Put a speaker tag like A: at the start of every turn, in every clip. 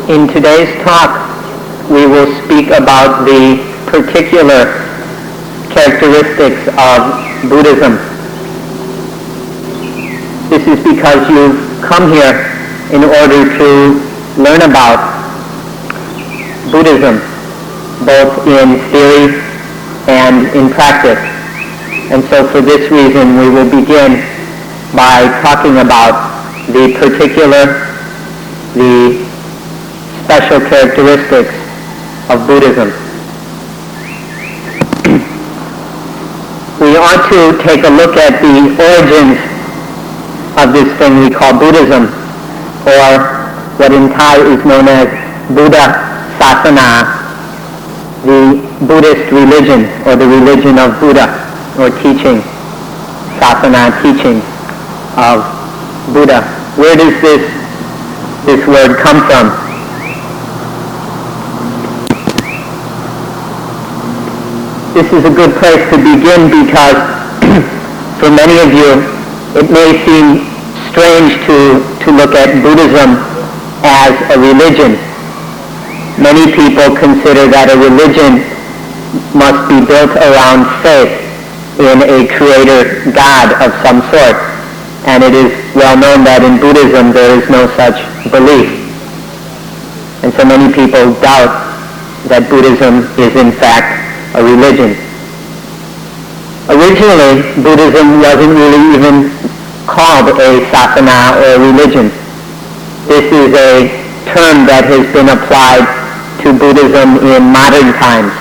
A: In today's talk, we will speak about the particular characteristics of Buddhism. This is because you've come here in order to learn about Buddhism, both in theory and in practice. And so for this reason, we will begin by talking about the special characteristics of Buddhism. We ought to take a look at the origins of this thing we call Buddhism, or what in Thai is known as Buddhadasa, the Buddhist religion, or the religion of Buddha, or teaching, sasana, teaching of Buddha. Where does this word come from? This is a good place to begin because for many of you it may seem strange to look at Buddhism as a religion. Many people consider that a religion must be built around faith in a creator God of some sort. And it is well known that in Buddhism there is no such belief. And so many people doubt that Buddhism is in fact a religion. Originally, Buddhism wasn't really even called a sasana or a religion. This is a term that has been applied to Buddhism in modern times,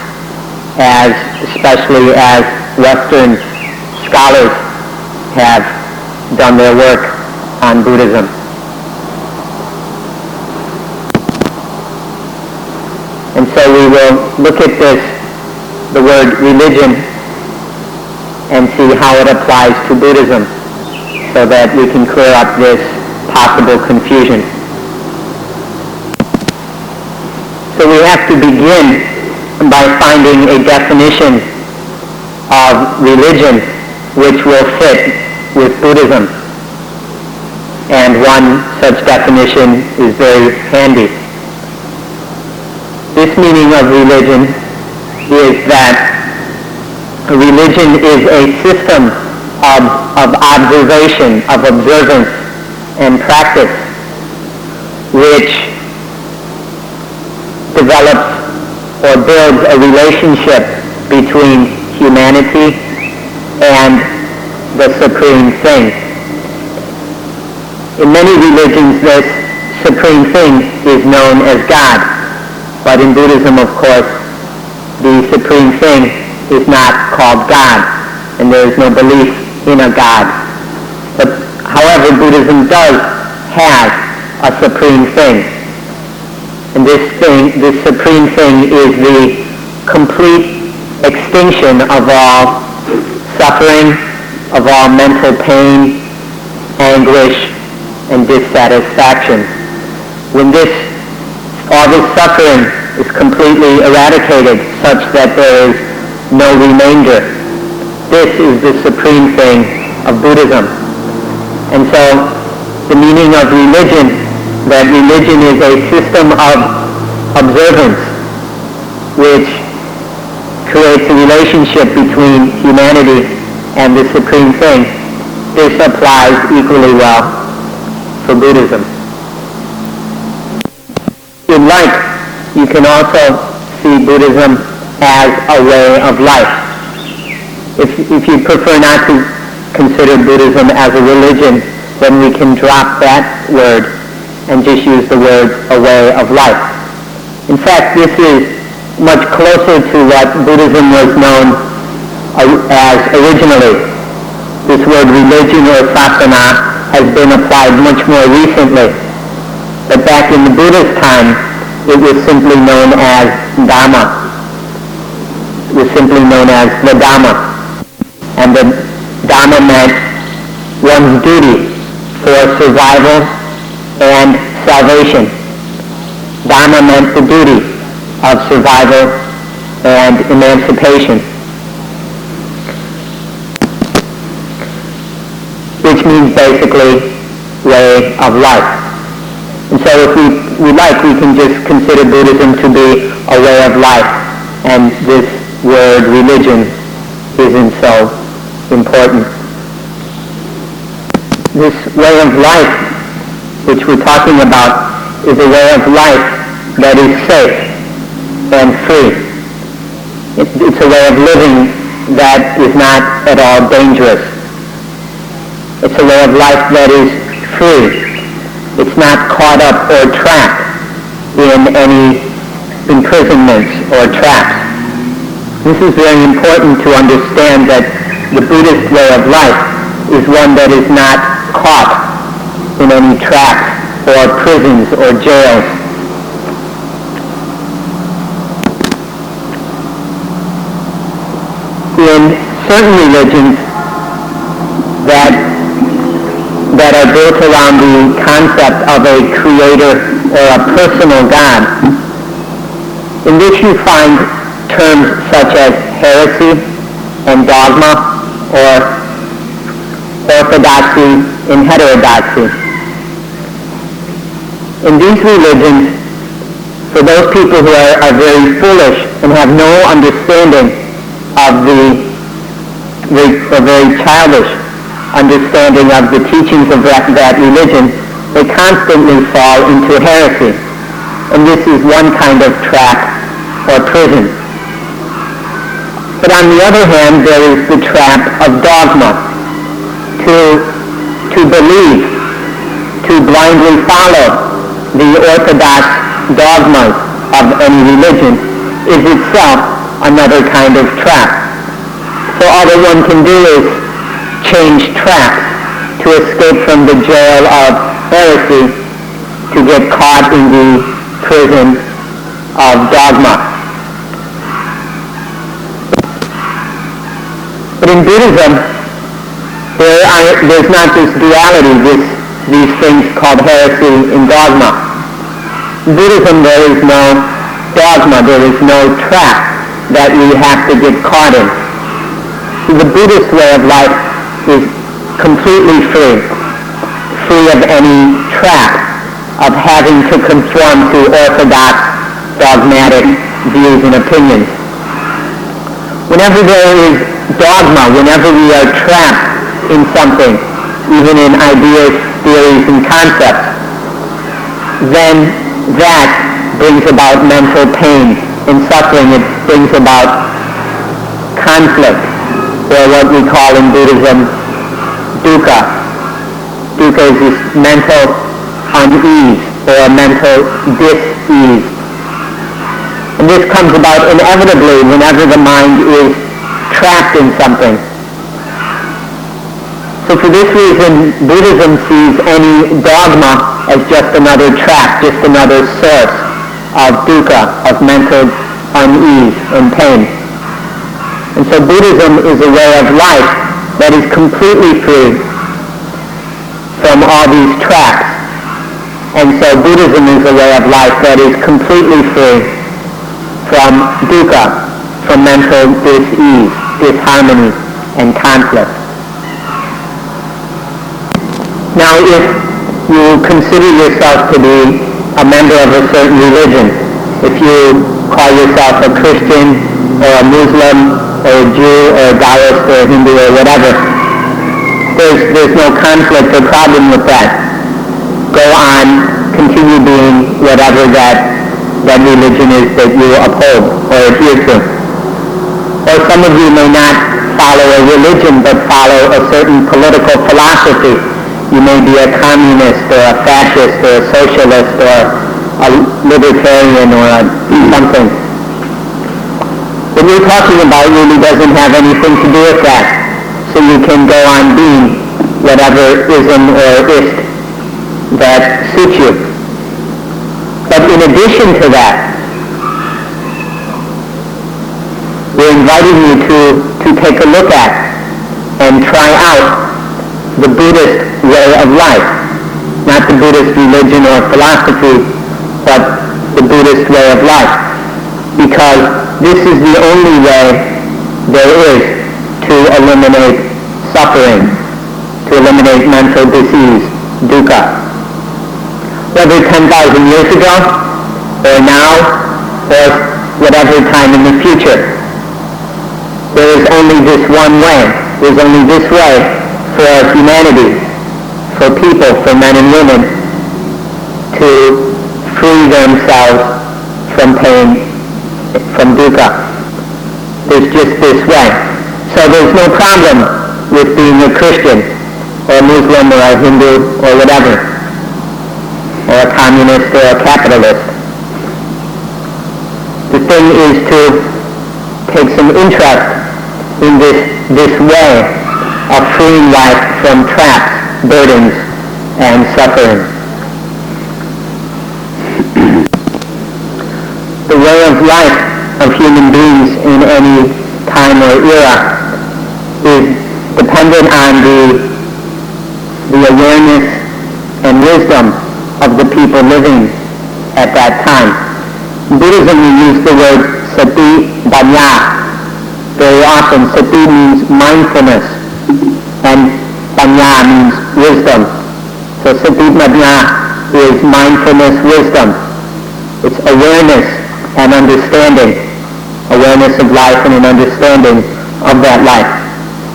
A: especially as Western scholars have done their work on Buddhism. And so we will look at the word religion, and see how it applies to Buddhism so that we can clear up this possible confusion. So we have to begin by finding a definition of religion which will fit with Buddhism. And one such definition is very handy. This meaning of religion is that a religion is a system of observation, of observance and practice which develops or builds a relationship between humanity and the Supreme Thing. In many religions, this Supreme Thing is known as God, but in Buddhism, of course, the Supreme Thing is not called God, and there is no belief in a God. But however, Buddhism does have a Supreme Thing. And this Supreme Thing is the complete extinction of all suffering, of all mental pain, anguish, and dissatisfaction. When all this suffering is completely eradicated such that there is no remainder. This is the Supreme Thing of Buddhism. And so the meaning of religion, that religion is a system of observance which creates a relationship between humanity and the Supreme Thing. This applies equally well for Buddhism. If you'd like, you can also see Buddhism as a way of life. If you prefer not to consider Buddhism as a religion, then we can drop that word and just use the word a way of life. In fact, this is much closer to what Buddhism was known as originally. This word religion or sasana has been applied much more recently. But back in the Buddhist time, it was simply known as Dhamma. It was simply known as the Dhamma. And the Dhamma meant one's duty for survival and salvation. Dhamma meant the duty of survival and emancipation. Which means basically way of life. And so if we we like, we can just consider Buddhism to be a way of life, and this word religion isn't so important. This way of life which we're talking about is a way of life that is safe and free. It's a way of living that is not at all dangerous. It's a way of life that is free. It's not caught up or trapped in any imprisonments or traps. This is very important to understand, that the Buddhist way of life is one that is not caught in any traps or prisons or jails. In certain religions that are built around the concept of a creator or a personal God, in which you find terms such as heresy and dogma, or orthodoxy and heterodoxy. In these religions, for those people who are very foolish and have no understanding of a very childish understanding of the teachings of that religion, they constantly fall into heresy. And this is one kind of trap or prison. But on the other hand, there is the trap of dogma. To believe, to blindly follow the orthodox dogmas of any religion is itself another kind of trap. So all that one can do is change tracks to escape from the jail of heresy, to get caught in the prison of dogma. But in Buddhism, there's not this duality, these things called heresy and dogma. In Buddhism, there is no dogma, there is no trap that we have to get caught in. So the Buddhist way of life is completely free of any trap of having to conform to orthodox dogmatic views and opinions. Whenever there is dogma, whenever we are trapped in something, even in ideas, theories, and concepts, then that brings about mental pain and suffering. It brings about conflict, or what we call in Buddhism dukkha. Dukkha is this mental unease or mental dis-ease. And this comes about inevitably whenever the mind is trapped in something. So for this reason, Buddhism sees any dogma as just another trap, just another source of dukkha, of mental unease and pain. And so Buddhism is a way of life that is completely free from all these traps. And so Buddhism is a way of life that is completely free from dukkha, from mental dis-ease, disharmony, and conflict. Now, if you consider yourself to be a member of a certain religion, if you call yourself a Christian or a Muslim or a Jew or a Taoist or a Hindu or whatever, there's no conflict or problem with that. Go on, continue being whatever that religion is that you uphold or adhere to. Or some of you may not follow a religion but follow a certain political philosophy. You may be a communist or a fascist or a socialist or a libertarian or something. What we're talking about really doesn't have anything to do with that. So you can go on being whatever ism or ist that suits you. But in addition to that, we're inviting you to take a look at and try out the Buddhist way of life. Not the Buddhist religion or philosophy, but the Buddhist way of life. Because this is the only way there is to eliminate suffering, to eliminate mental disease, dukkha. whether 10,000 years ago, or now, or whatever time in the future. There is only this one way. There's only this way for humanity, for people, for men and women, to free themselves from pain, from dukkha. There's just this way. So there's no problem with being a Christian, or a Muslim, or a Hindu, or whatever, or a communist, or a capitalist. The thing is to take some interest in this way of freeing life from traps, burdens, and suffering. The way of life of human beings in any time or era is dependent on the awareness and wisdom of the people living at that time. In Buddhism, we use the word sati panya very often. Sati means mindfulness, and panya means wisdom. So sati panya is mindfulness, wisdom. It's awareness and understanding, awareness of life and an understanding of that life.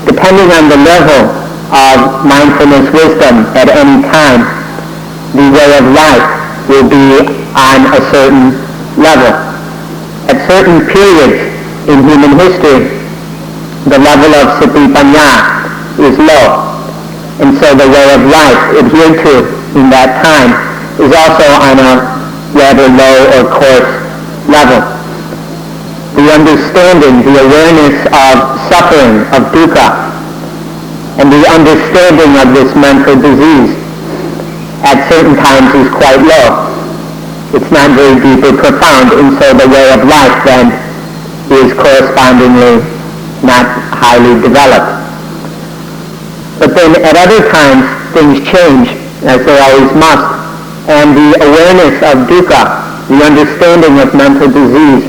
A: Depending on the level of mindfulness, wisdom at any time, the way of life will be on a certain level. At certain periods in human history, the level of sati panya is low, and so the way of life adhered to in that time is also on a rather low or coarse level. The understanding, the awareness of suffering, of dukkha, and the understanding of this mental disease at certain times is quite low. It's not very deep or profound, and so the way of life then is correspondingly not highly developed. But then at other times things change, as they always must, and the awareness of dukkha, the understanding of mental disease,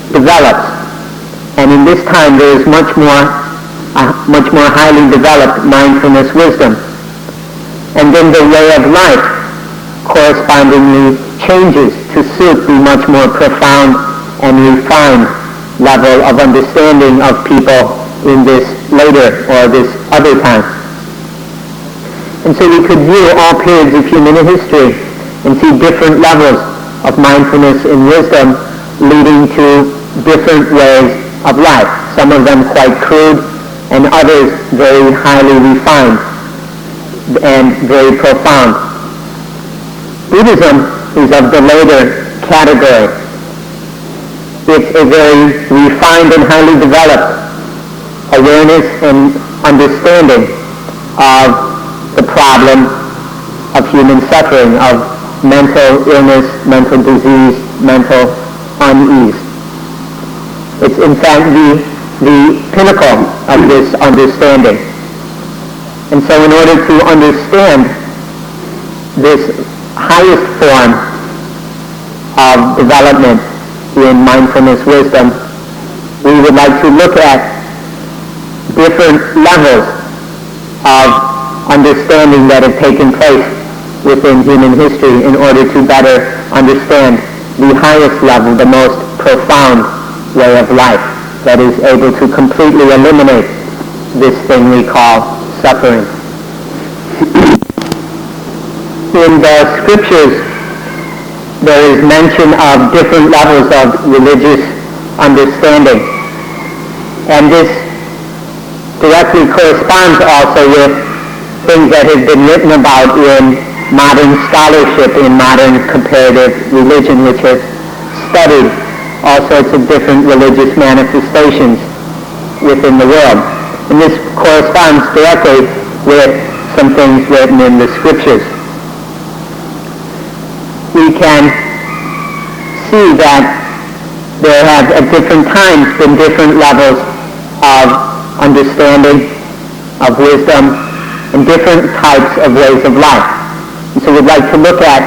A: develops. And in this time there is much more highly developed mindfulness wisdom. And then the way of life correspondingly changes to suit the much more profound and refined level of understanding of people in this later or this other time. And so we could view all periods of human history and see different levels of mindfulness and wisdom leading to different ways of life, some of them quite crude and others very highly refined and very profound. Buddhism is of the later category. It's a very refined and highly developed awareness and understanding of the problem of human suffering, of mental illness, mental disease, mental unease. It's in fact the pinnacle of this understanding. And so in order to understand this highest form of development in mindfulness wisdom, we would like to look at different levels of understanding that have taken place within human history in order to better understand the highest level, the most profound way of life that is able to completely eliminate this thing we call suffering. In the scriptures, there is mention of different levels of religious understanding, and this directly corresponds also with things that have been written about in modern scholarship, in modern comparative religion, which has studied all sorts of different religious manifestations within the world. And this corresponds directly with some things written in the scriptures. We can see that there have at different times been different levels of understanding, of wisdom, and different types of ways of life. And so we'd like to look at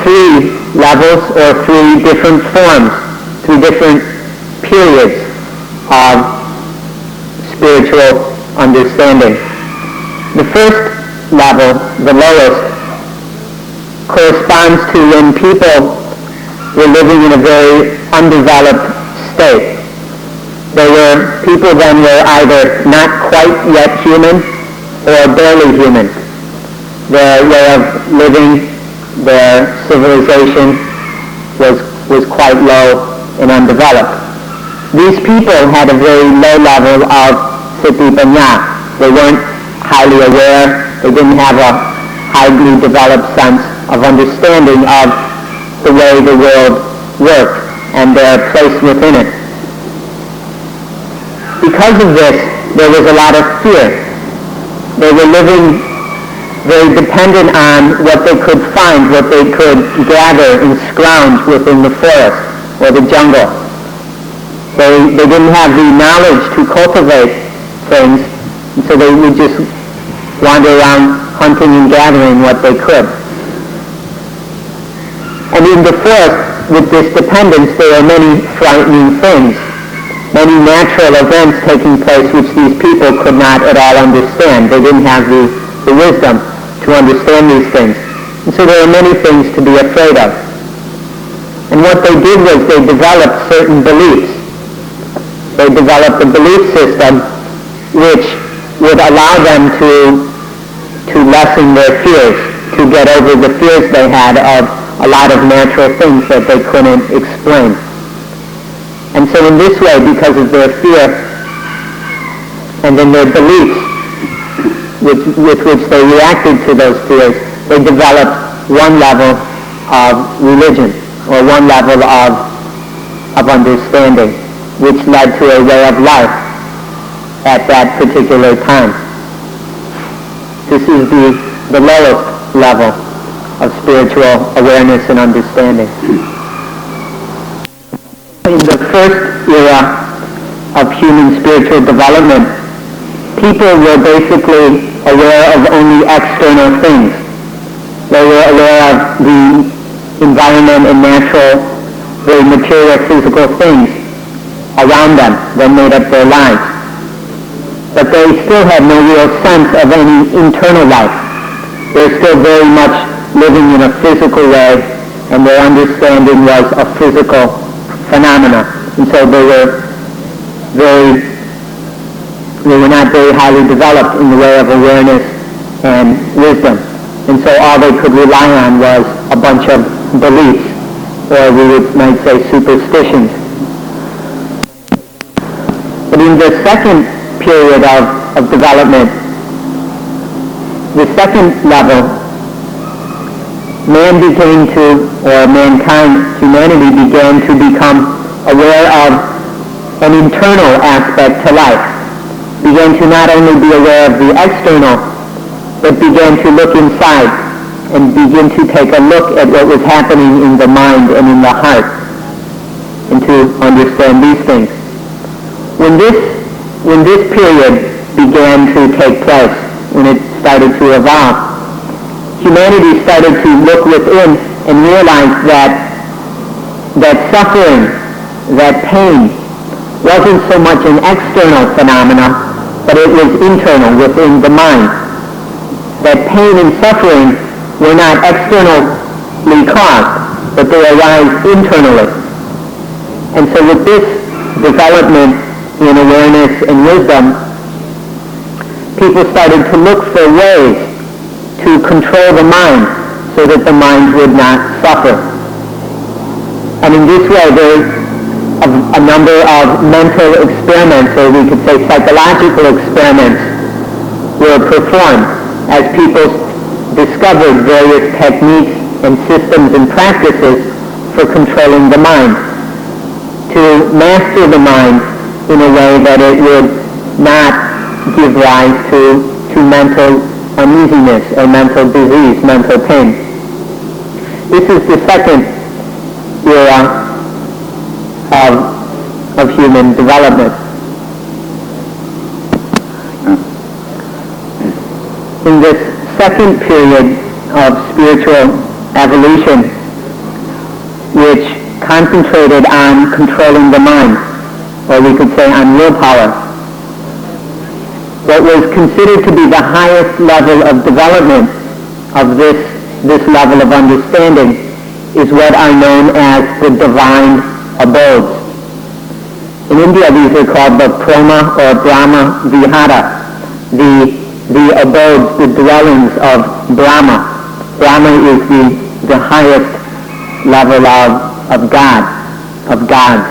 A: 3 levels or 3 different forms, 3 different periods of spiritual understanding. The first level, the lowest, corresponds to when people were living in a very undeveloped state. People then were either not quite yet human or barely human. Their way of living, their civilization was quite low and undeveloped. These people had a very low level of sati panya. They weren't highly aware. They didn't have a highly developed sense of understanding of the way the world worked and their place within it. Because of this, there was a lot of fear. They were living very dependent on what they could find, what they could gather and scrounge within the forest or the jungle. They didn't have the knowledge to cultivate things, and so they would just wander around hunting and gathering what they could. And in the forest, with this dependence, there are many frightening things, many natural events taking place which these people could not at all understand. They didn't have the wisdom to understand these things. And so there are many things to be afraid of. And what they did was they developed certain beliefs. They developed a belief system which would allow them to lessen their fears, to get over the fears they had of a lot of natural things that they couldn't explain. And so in this way, because of their fear and then their beliefs with which they reacted to those fears, they developed one level of religion or one level of understanding, which led to a way of life at that particular time. This is the lowest level of spiritual awareness and understanding. In the first era of human spiritual development, people were basically aware of only external things. They were aware of the environment and natural, very material physical things around them that made up their lives. But they still had no real sense of any internal life. They're still very much living in a physical way, and their understanding was a physical phenomena. And so they were not very highly developed in the way of awareness and wisdom. And so all they could rely on was a bunch of beliefs, or we might say superstitions. But in the second period of development, the second level, humanity began to become aware of an internal aspect to life, began to not only be aware of the external, but began to look inside and begin to take a look at what was happening in the mind and in the heart, and to understand these things. When this period began to take place, when it started to evolve, humanity started to look within and realize that suffering, that pain, wasn't so much an external phenomena, but it was internal within the mind. That pain and suffering were not externally caused, but they arise internally. And so with this development in awareness and wisdom, people started to look for ways to control the mind so that the mind would not suffer. And in this way, there's a number of mental experiments, or we could say psychological experiments, were performed as people discovered various techniques and systems and practices for controlling the mind, to master the mind in a way that it would not give rise to mental uneasiness or mental disease, mental pain. This is the second era of human development. In this second period of spiritual evolution, which concentrated on controlling the mind, or we could say on willpower, what was considered to be the highest level of development of this this level of understanding is what are known as the divine abodes. In India, these are called the Prama or Brahma Vihara, the abodes, the dwellings of Brahma. Brahma is the highest level of God, of gods.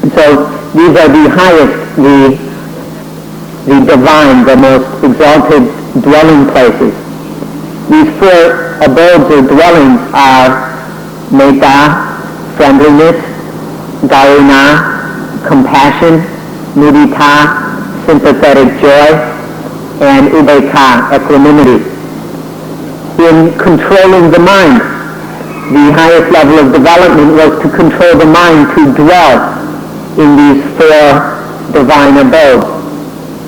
A: And so these are the highest, the divine, the most exalted dwelling places. These four abodes or dwellings are metta, friendliness, karuna, compassion, mudita, sympathetic joy, and ubekkha, equanimity. In controlling the mind, the highest level of development was to control the mind to dwell in these four divine abodes.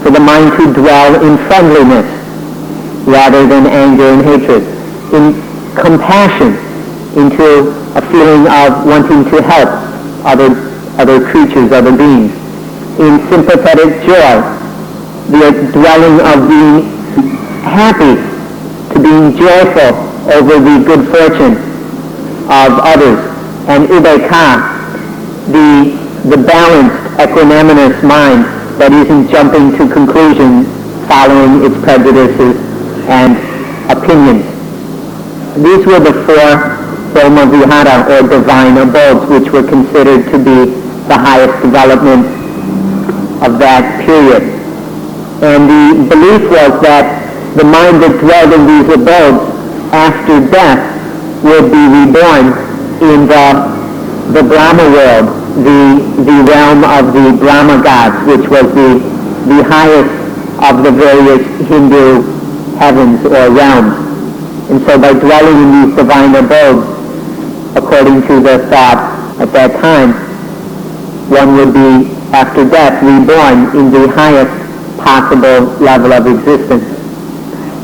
A: For the mind to dwell in friendliness rather than anger and hatred. In compassion, into a feeling of wanting to help other creatures, other beings. In sympathetic joy, the dwelling of being happy, to being joyful over the good fortune of others. And ubekkha, the balanced, equanimous mind that isn't jumping to conclusions following its prejudices and opinions. These were the four Brahma Vihara or divine abodes, which were considered to be the highest development of that period. And the belief was that the mind that dwelled in these abodes after death would be reborn in the Brahma world, the realm of the Brahma gods, which was the highest of the various Hindu heavens or realms. And so by dwelling in these divine abodes, according to the thought at that time, one would be, after death, reborn in the highest possible level of existence.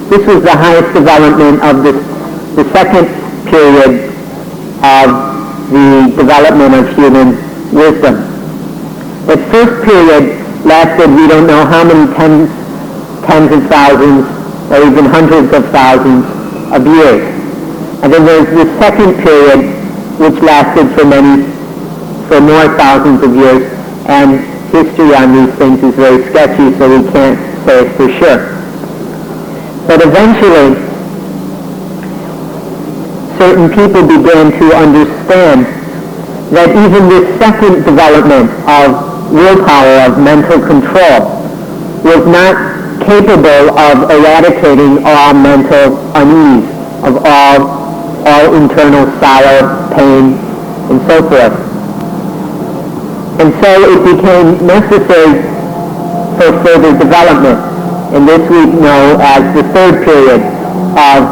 A: This was the highest development of the second period of the development of human wisdom. That first period lasted, we don't know how many tens of thousands or even hundreds of thousands of years. And then there's the second period, which lasted for more thousands of years, and history on these things is very sketchy, so we can't say it for sure. But eventually, certain people began to understand that even this second development of willpower, of mental control, was not capable of eradicating all mental unease, of all internal sorrow, pain, and so forth. And so it became necessary for further development. And this we know as the third period of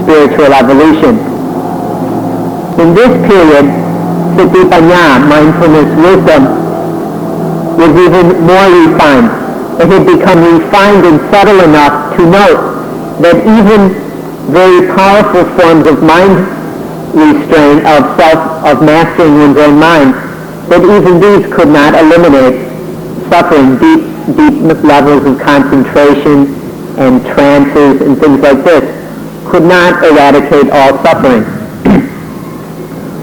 A: spiritual evolution. In this period, Satipanya, mindfulness wisdom, was even more refined. It had become refined and subtle enough to note that even very powerful forms of mind restraint, of mastering one's own mind, that even these could not eliminate suffering. Deep levels of concentration and trances and things like this could not eradicate all suffering.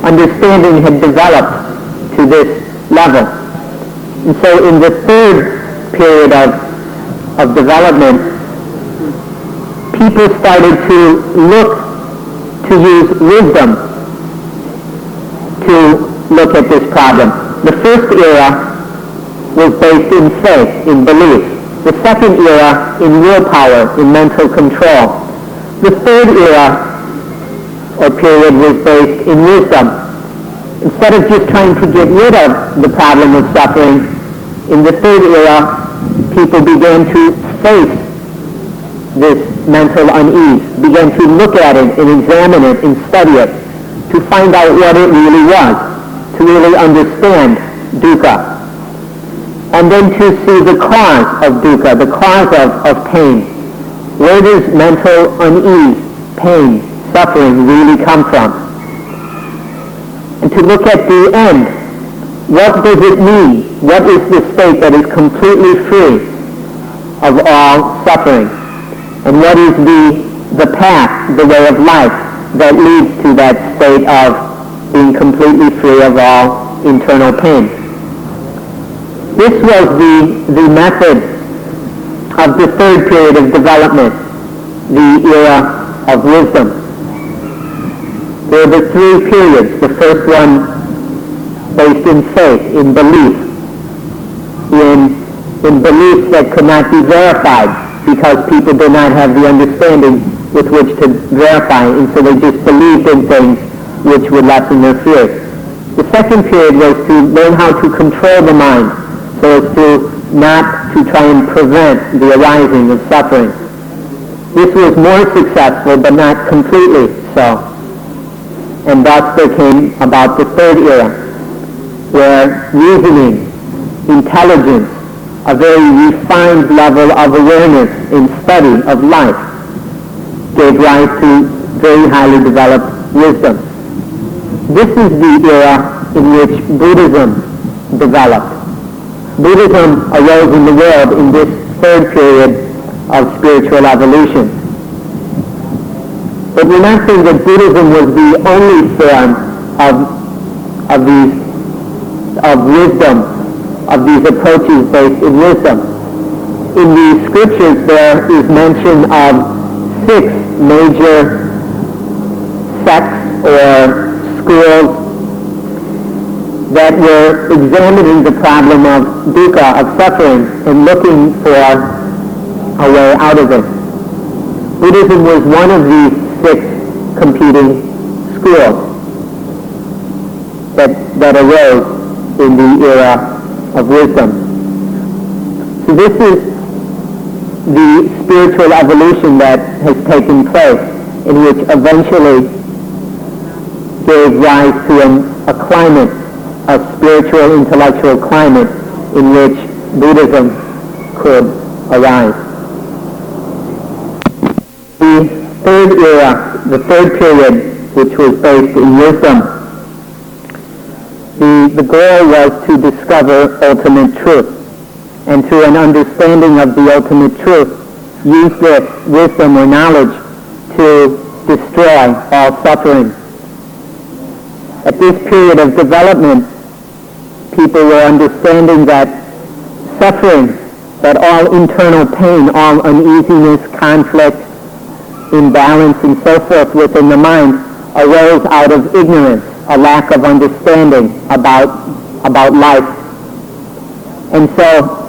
A: Understanding had developed to this level. And so in the third period of development, people started to use wisdom to look at this problem. The first era was based in faith, in belief. The second era in willpower, in mental control. The third era or period was based in wisdom. Instead of just trying to get rid of the problem of suffering, in the third era, people began to face this mental unease, began to look at it and examine it and study it, to find out what it really was, to really understand dukkha. And then to see the cause of dukkha, the cause of pain. Where does mental unease, pain, suffering really come from? And to look at the end. What does it mean? What is the state that is completely free of all suffering? And what is the path, the way of life that leads to that state of being completely free of all internal pain. This was the method of the third period of development, the era of wisdom. There were three periods. The first one based in faith, in belief, in beliefs that could not be verified because people did not have the understanding with which to verify, and so they just believed in things which would lessen their fears. The second period was to learn how to control the mind so as to not to try and prevent the arising of suffering. This was more successful, but not completely so. And thus there came about the third era, where reasoning, intelligence, a very refined level of awareness and study of life gave rise to very highly developed wisdom. This is the era in which Buddhism developed. Buddhism arose in the world in this third period of spiritual evolution. But we're not saying that Buddhism was the only form of wisdom, of these approaches based in wisdom. In the scriptures there is mention of 6 major sects or schools that were examining the problem of dukkha, of suffering, and looking for a way out of it. Buddhism was one of these 6 competing schools that arose in the era of wisdom. So this is the spiritual evolution that has taken place, in which eventually gave rise to a climate, a spiritual intellectual climate in which Buddhism could arise. The third era, the third period, which was based in wisdom, the goal was to discover ultimate truth, and through an understanding of the ultimate truth, use this wisdom or knowledge to destroy all suffering. At this period of development, people were understanding that suffering, that all internal pain, all uneasiness, conflict, imbalance, and so forth within the mind arose out of ignorance, a lack of understanding about life. And so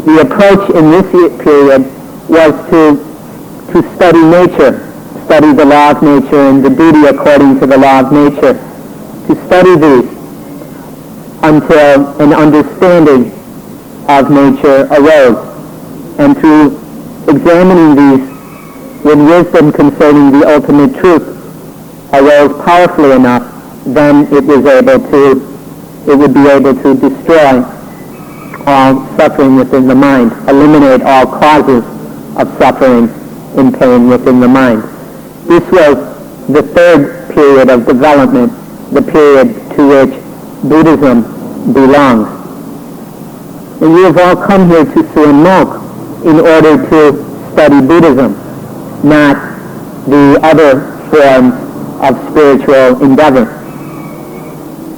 A: the approach in this period was to study nature, study the law of nature and the duty according to the law of nature, to study these until an understanding of nature arose. And through examining these, when wisdom concerning the ultimate truth arose powerfully enough, then it would be able to destroy all suffering within the mind, eliminate all causes of suffering and pain within the mind. This was the third period of development, the period to which Buddhism belongs. And you have all come here to Suan in order to study Buddhism, not the other forms of spiritual endeavor.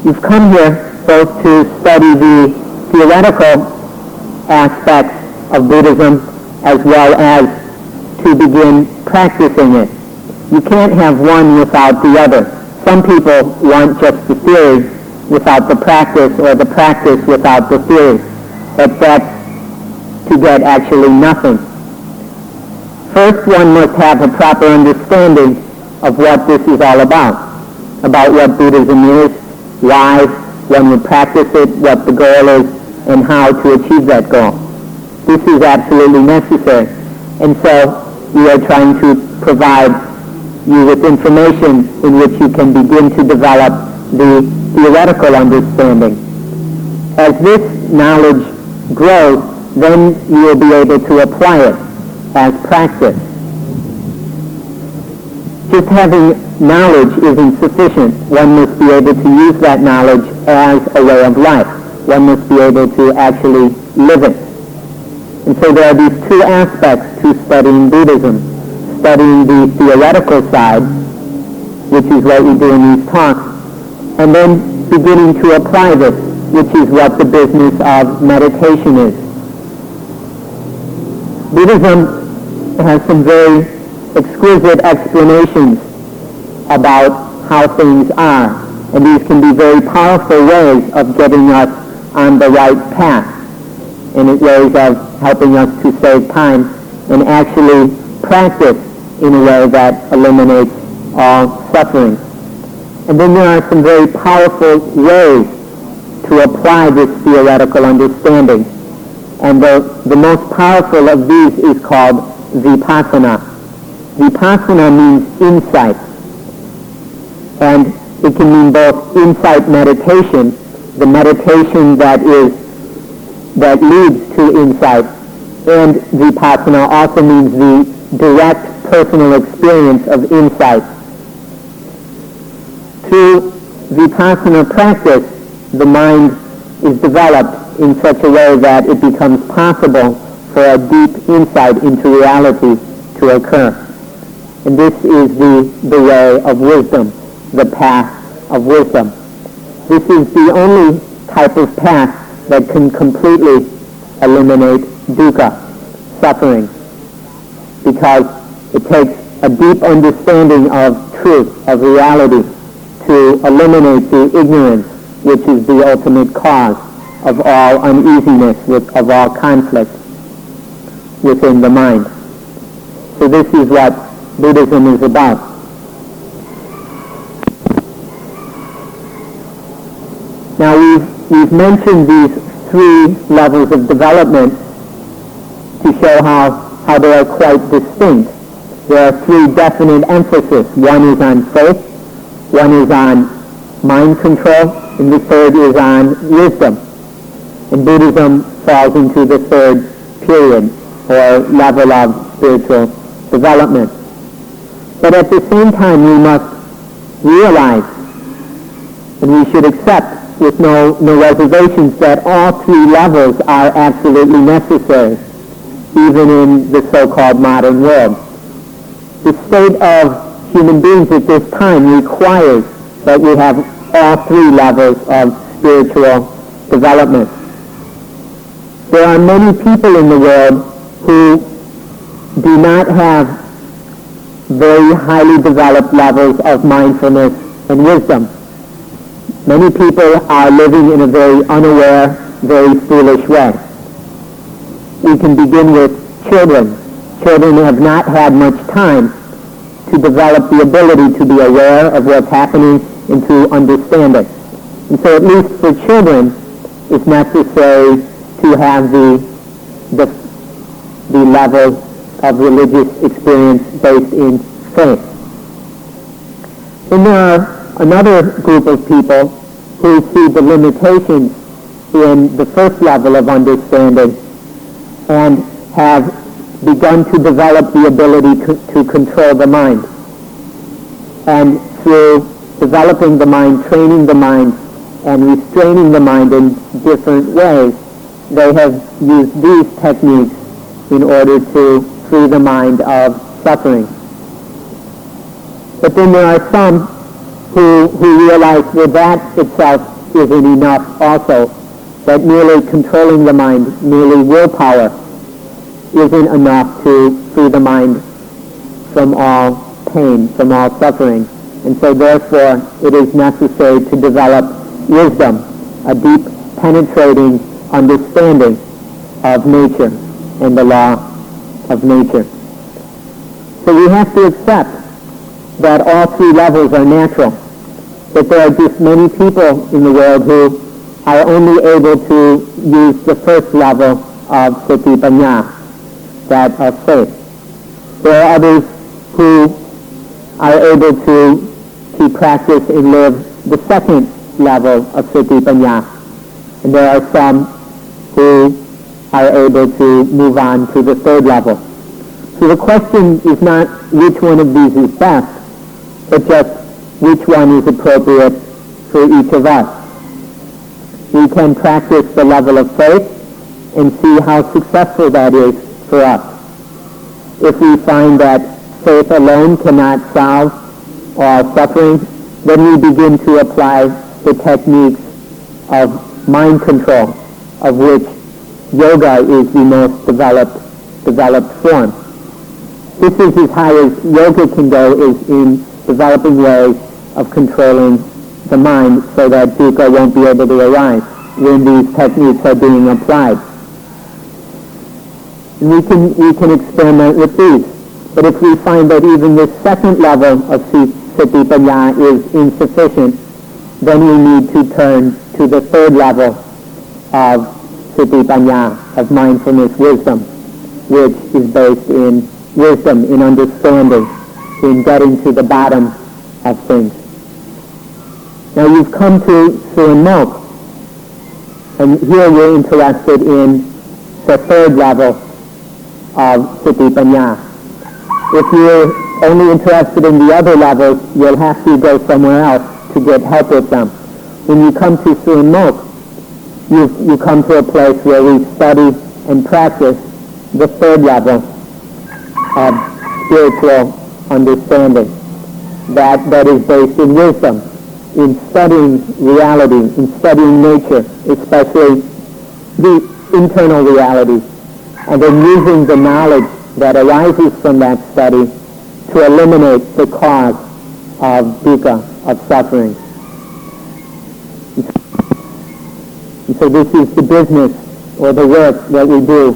A: You've come here both to study the theoretical aspects of Buddhism as well as to begin practicing it. You can't have one without the other. Some people want just the theory without the practice, or the practice without the theory. But that's to get actually nothing. First, one must have a proper understanding of what this is all about what Buddhism is, why one would practice it, what the goal is, and how to achieve that goal. This is absolutely necessary. And so we are trying to provide you with information in which you can begin to develop the theoretical understanding. As this knowledge grows, then you will be able to apply it as practice. Just having knowledge isn't sufficient. One must be able to use that knowledge as a way of life. One must be able to actually live it. And so there are these 2 aspects to studying Buddhism. Studying the theoretical side which is what we do in these talks, and then beginning to apply this, which is what the business of meditation is. Buddhism has some very exquisite explanations about how things are, and these can be very powerful ways of getting us on the right path, and ways of helping us to save time and actually practice in a way that eliminates all suffering. And then there are some very powerful ways to apply this theoretical understanding. And the most powerful of these is called vipassana. Vipassana means insight. And it can mean both insight meditation, the meditation that leads to insight, and vipassana also means the direct personal experience of insight. Through vipassana practice, the mind is developed in such a way that it becomes possible for a deep insight into reality to occur. And this is the way of wisdom, the path of wisdom. This is the only type of path that can completely eliminate dukkha, suffering, because it takes a deep understanding of truth, of reality, to eliminate the ignorance, which is the ultimate cause of all uneasiness, of all conflict within the mind. So this is what Buddhism is about. Now we've mentioned these three levels of development to show how they are quite distinct. There are three definite emphases. One is on faith, one is on mind control, and the third is on wisdom. And Buddhism falls into the third period, or level of spiritual development. But at the same time, we must realize, and we should accept with no reservations, that all three levels are absolutely necessary, even in the so-called modern world. The state of human beings at this time requires that we have all three levels of spiritual development. There are many people in the world who do not have very highly developed levels of mindfulness and wisdom. Many people are living in a very unaware, very foolish way. We can begin with children. Children have not had much time to develop the ability to be aware of what's happening and to understand it. And so at least for children, it's necessary to have the level of religious experience based in faith. And there are another group of people who see the limitations in the first level of understanding and have begun to develop the ability to control the mind. And through developing the mind, training the mind, and restraining the mind in different ways, they have used these techniques in order to free the mind of suffering. But then there are some who realize that that itself isn't enough also, that merely controlling the mind, merely willpower, isn't enough to free the mind from all pain, from all suffering. And so therefore it is necessary to develop wisdom, a deep penetrating understanding of nature and the law of nature. So we have to accept that all three levels are natural, that there are just many people in the world who are only able to use the first level of sati panya, that of faith. There are others who are able to practice and live the second level of sati panya. And there are some who are able to move on to the third level. So the question is not which one of these is best, but just which one is appropriate for each of us. We can practice the level of faith and see how successful that is for us. If we find that faith alone cannot solve all suffering, then we begin to apply the techniques of mind control, of which yoga is the most developed form. This is as high as yoga can go, is in developing ways of controlling the mind so that dukkha won't be able to arise when these techniques are being applied. And we can experiment with these. But if we find that even this second level of sati panya is insufficient, then we need to turn to the third level of sati panya, of mindfulness wisdom, which is based in wisdom, in understanding, in getting to the bottom of things. Now you've come to Surimok, and here you're interested in the third level of sati panya. If you're only interested in the other levels, you'll have to go somewhere else to get help with them. When you come to Surimok, you come to a place where we study and practice the third level of spiritual understanding. That is based in wisdom, in studying reality, in studying nature, especially the internal reality, and then using the knowledge that arises from that study to eliminate the cause of dukkha, of suffering. And so this is the business or the work that we do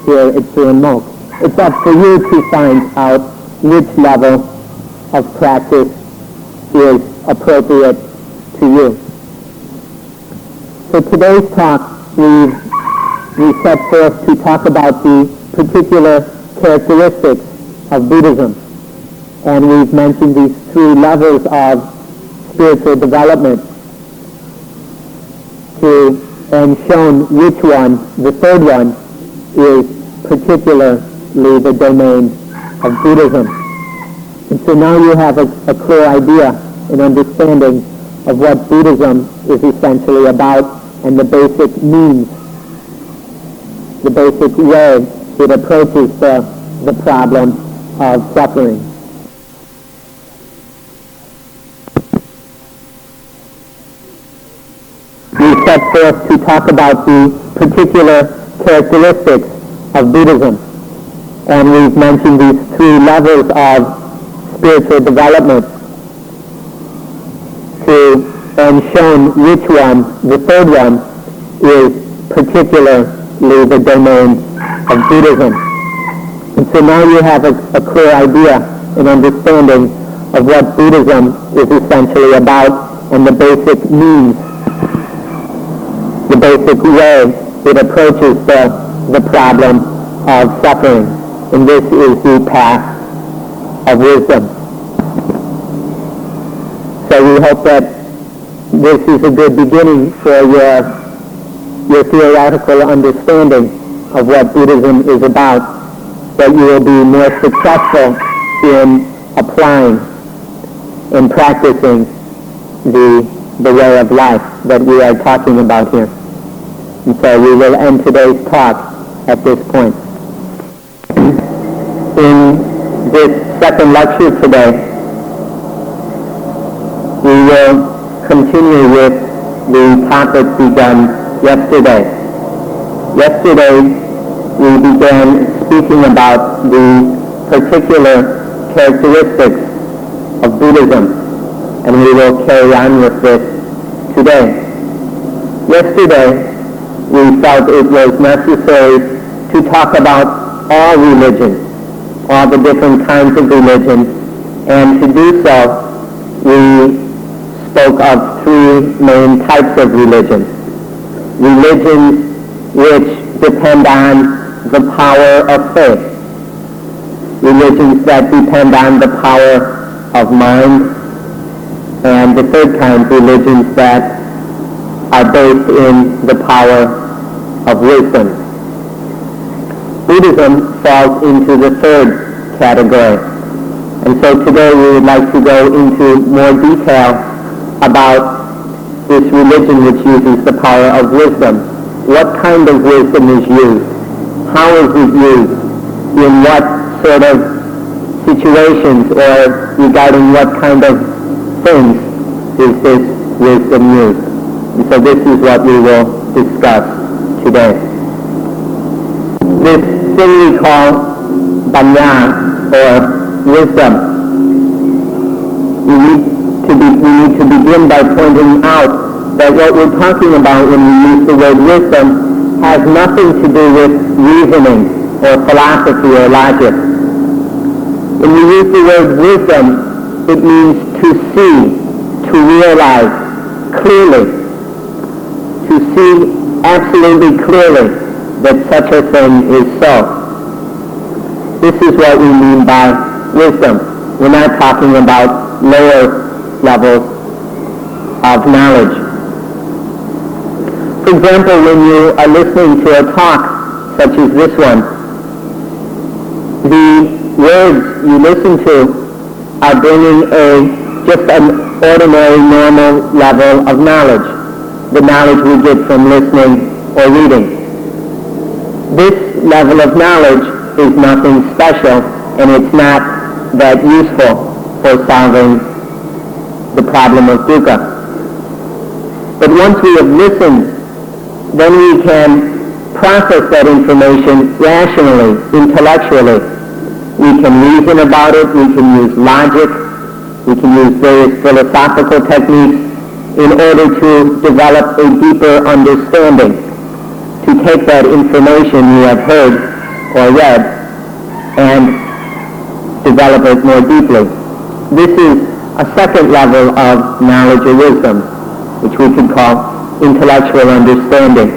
A: here at Surimok. It's up for you to find out which level of practice is appropriate to you. So today's talk, we set forth to talk about the particular characteristics of Buddhism. And we've mentioned these three levels of spiritual development and shown which one, the third one, is particularly the domain of Buddhism. And so now you have a clear idea and understanding of what Buddhism is essentially about and the basic means, the basic way it approaches the problem of suffering. We set forth to talk about the particular characteristics of Buddhism, and we've mentioned these three levels of spiritual development and shown which one, the third one, is particularly the domain of Buddhism. And so now you have a clear idea and understanding of what Buddhism is essentially about and the basic means, the basic way it approaches the problem of suffering. And this is the path of wisdom. So we hope that this is a good beginning for your theoretical understanding of what Buddhism is about, that you will be more successful in applying and practicing the way of life that we are talking about here. And so we will end today's talk at this point. In this second lecture today, we will continue with the topic begun yesterday. Yesterday, we began speaking about the particular characteristics of Buddhism, and we will carry on with this today. Yesterday, we felt it was necessary to talk about all religions, all the different kinds of religions, and to do so, we spoke of three main types of religions. Religions which depend on the power of faith. Religions that depend on the power of mind. And the third kind, religions that are based in the power of wisdom. Buddhism falls into the third category. And so today we would like to go into more detail about this religion which uses the power of wisdom. What kind of wisdom is used? How is it used? In what sort of situations or regarding what kind of things is this wisdom used. And so this is what we will discuss today. This thing we call panya, or wisdom, we need to begin by pointing out that what we're talking about when we use the word wisdom has nothing to do with reasoning or philosophy or logic. When we use the word wisdom, it means to see, to realize clearly, to see absolutely clearly that such a thing is so. This is what we mean by wisdom. We're not talking about lower levels of knowledge. For example, when you are listening to a talk such as this one, the words you listen to are bringing just an ordinary, normal level of knowledge, the knowledge we get from listening or reading. This level of knowledge is nothing special, and it's not that useful for solving the problem of dukkha. But once we have listened, then we can process that information rationally, intellectually. We can reason about it, we can use logic, we can use various philosophical techniques in order to develop a deeper understanding, to take that information we have heard or read and develop it more deeply. This is a second level of knowledge or wisdom, which we could call intellectual understanding.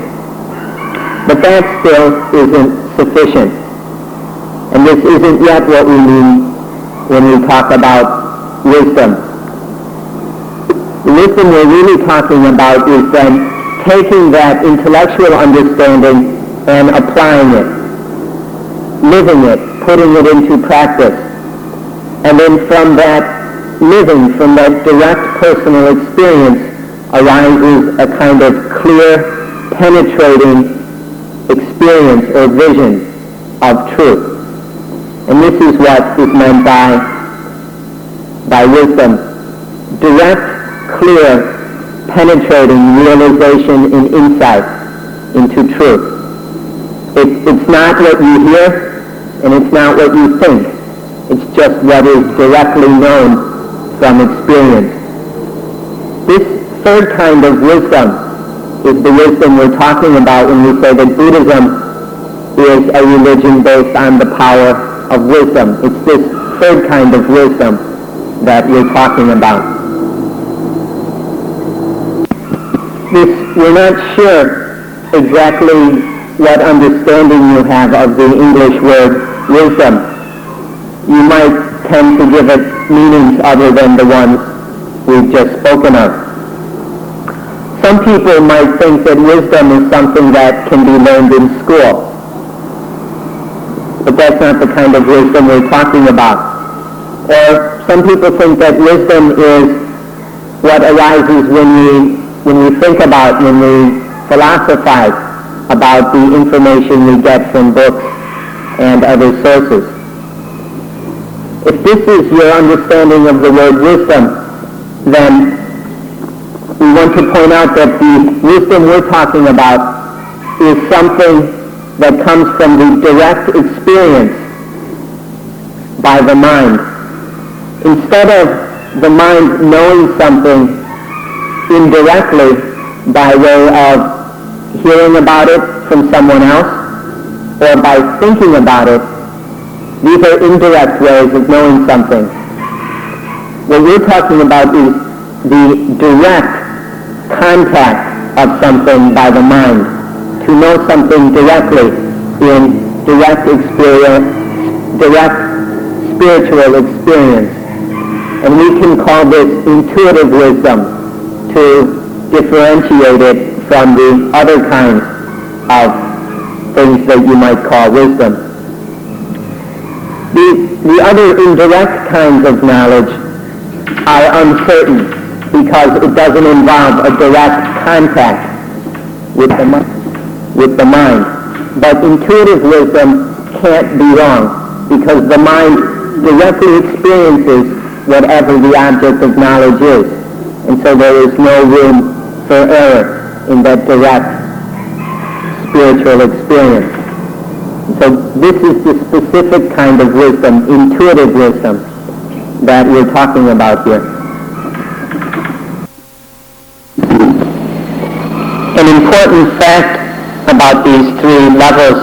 A: But that still isn't sufficient. And this isn't yet what we mean when we talk about wisdom. The wisdom we're really talking about is then taking that intellectual understanding and applying it, living it, putting it into practice. And then from that living, from that direct personal experience, arises a kind of clear, penetrating experience or vision of truth. And this is what is meant by wisdom. Direct, clear, penetrating realization and insight into truth. It's not what you hear, and it's not what you think. It's just what is directly known from experience. This third kind of wisdom is the wisdom we're talking about when we say that Buddhism is a religion based on the power of wisdom. It's this third kind of wisdom that we're talking about. We're not sure exactly what understanding you have of the English word wisdom. You might tend to give it meanings other than the ones we've just spoken of. Some people might think that wisdom is something that can be learned in school. But that's not the kind of wisdom we're talking about. Or some people think that wisdom is what arises when we think about, when we philosophize about the information we get from books and other sources. If this is your understanding of the word wisdom, then we want to point out that the wisdom we're talking about is something that comes from the direct experience by the mind. Instead of the mind knowing something indirectly by way of hearing about it from someone else or by thinking about it, these are indirect ways of knowing something. What we're talking about is the direct contact of something by the mind, to know something directly in direct experience, direct spiritual experience. And we can call this intuitive wisdom to differentiate it from the other kinds of things that you might call wisdom. The other indirect kinds of knowledge are uncertain because it doesn't involve a direct contact with the mind. But intuitive wisdom can't be wrong because the mind directly experiences whatever the object of knowledge is. And so there is no room for error in that direct spiritual experience. So this is the specific kind of wisdom, intuitive wisdom, that we're talking about here. An important fact about these three levels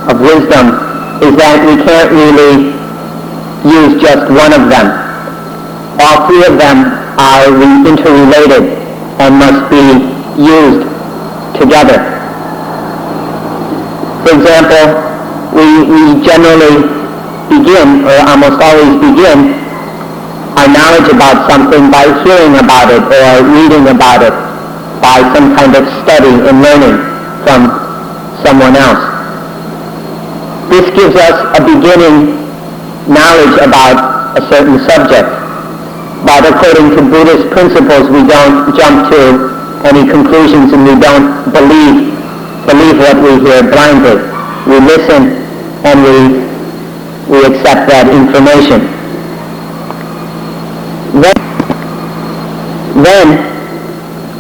A: of wisdom is that we can't really use just one of them. All three of them are interrelated and must be used together. For example, we generally begin, or almost always begin, our knowledge about something by hearing about it or reading about it, by some kind of study and learning from someone else. This gives us a beginning knowledge about a certain subject. But according to Buddhist principles, we don't jump to any conclusions and we don't believe what we hear blindly. We listen and we accept that information. Then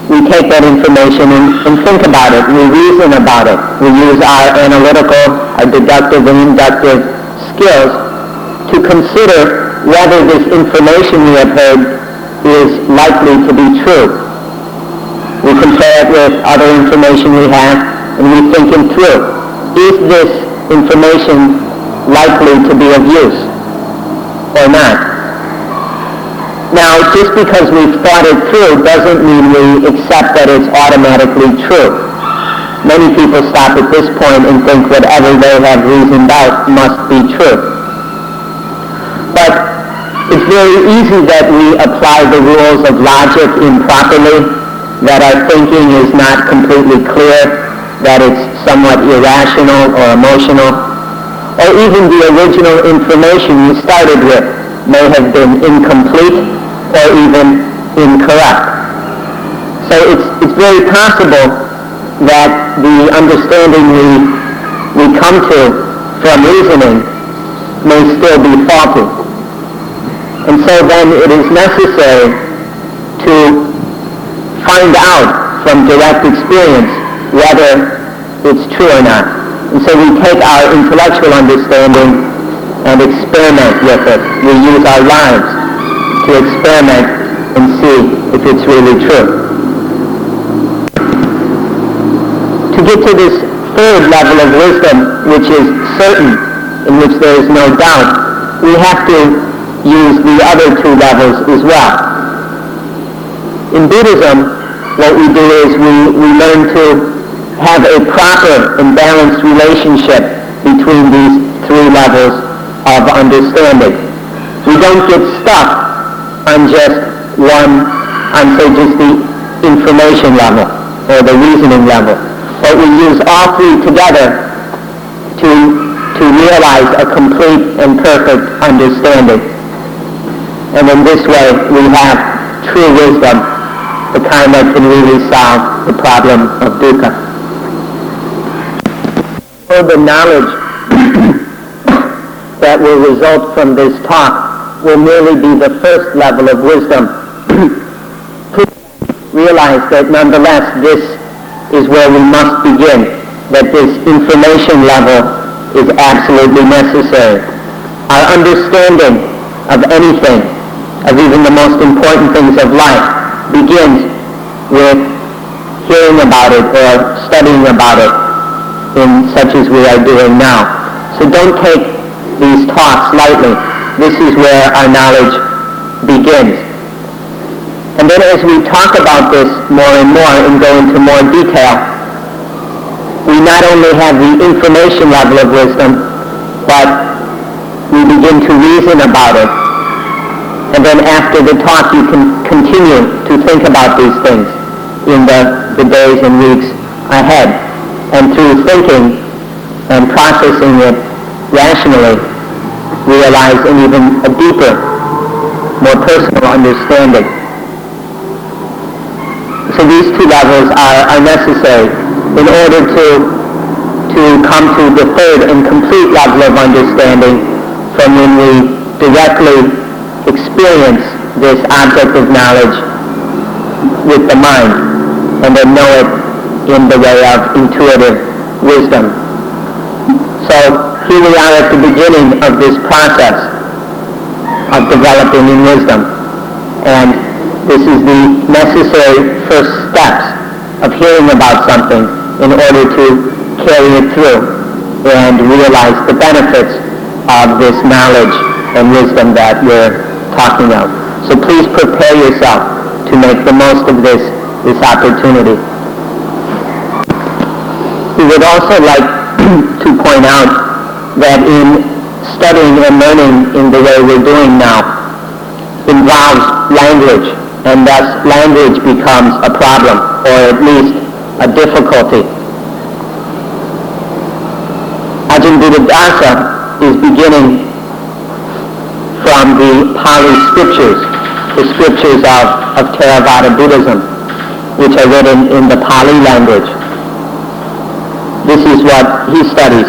A: we take that information and think about it. We reason about it. We use our analytical, our deductive and inductive skills to consider whether this information we have heard is likely to be true. We compare it with other information we have and we think it through. Is this information likely to be of use or not? Now, just because we've thought it through doesn't mean we accept that it's automatically true. Many people stop at this point and think whatever they have reasoned out must be true. But it's very easy that we apply the rules of logic improperly, that our thinking is not completely clear, that it's somewhat irrational or emotional, or even the original information you started with may have been incomplete or even incorrect. So it's very possible that the understanding we come to from reasoning may still be faulty. And so then it is necessary to find out from direct experience whether it's true or not. And so we take our intellectual understanding and experiment with it. We use our lives to experiment and see if it's really true. To get to this third level of wisdom, which is certain, in which there is no doubt, we have to use the other two levels as well. In Buddhism, what we do is we learn to have a proper and balanced relationship between these three levels of understanding. We don't get stuck on just one, just the information level or the reasoning level. But we use all three together to realize a complete and perfect understanding. And in this way, we have true wisdom, the kind that can really solve the problem of dukkha. So the knowledge that will result from this talk will merely be the first level of wisdom. Please realize that nonetheless this is where we must begin, that this information level is absolutely necessary. Our understanding of anything, of even the most important things of life, begins with hearing about it or studying about it in such as we are doing now. So don't take these talks lightly. This is where our knowledge begins. And then as we talk about this more and more and go into more detail, we not only have the information level of wisdom, but we begin to reason about it. And then after the talk, you can continue to think about these things in the days and weeks ahead. And through thinking and processing it rationally, realize an even a deeper, more personal understanding. So these two levels are necessary in order to come to the third and complete level of understanding, from when we directly experience this object of knowledge with the mind, and then know it in the way of intuitive wisdom. So here we are at the beginning of this process of developing in wisdom, and this is the necessary first steps of hearing about something in order to carry it through and realize the benefits of this knowledge and wisdom that we're talking of. So please prepare yourself to make the most of this opportunity. We would also like to point out that in studying and learning in the way we're doing now involves language, and thus language becomes a problem, or at least a difficulty. Ajahn Buddhadasa is beginning from the Pali scriptures, the scriptures of Theravada Buddhism, which are written in the Pali language. This is what he studies,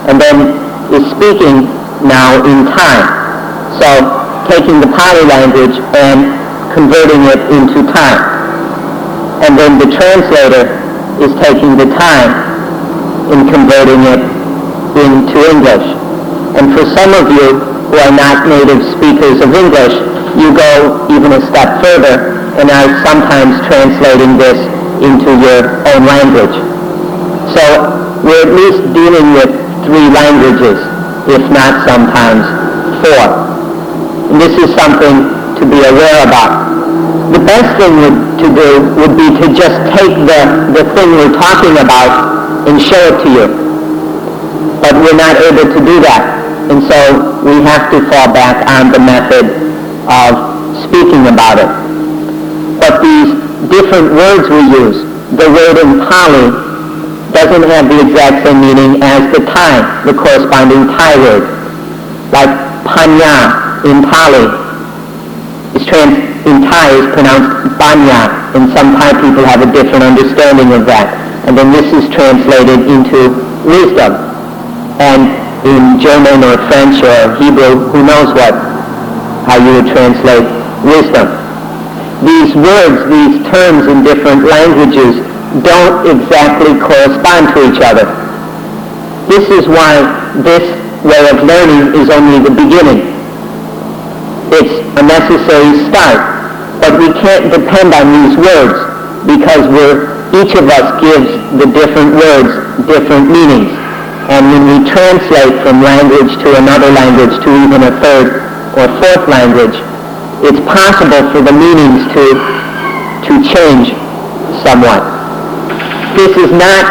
A: and then is speaking now in Thai. So taking the Pali language and converting it into Thai. And then the translator is taking the Thai and converting it into English. And for some of you who are not native speakers of English, you go even a step further and are sometimes translating this into your own language. So we're at least dealing with 3 languages, if not sometimes 4. And this is something to be aware about. The best thing to do would be to just take the thing we're talking about and show it to you. But we're not able to do that. And so we have to fall back on the method of speaking about it. But these different words we use, the word in Pali doesn't have the exact same meaning as the Thai, the corresponding Thai word. Like panya in Pali in Thai is pronounced banya, and some Thai people have a different understanding of that. And then this is translated into wisdom. And in German or French or Hebrew, who knows how you would translate wisdom. These words, these terms in different languages don't exactly correspond to each other. This is why this way of learning is only the beginning. It's a necessary start, but we can't depend on these words because each of us gives the different words different meanings. And when we translate from language to another language to even a third or fourth language, it's possible for the meanings to change somewhat. This is not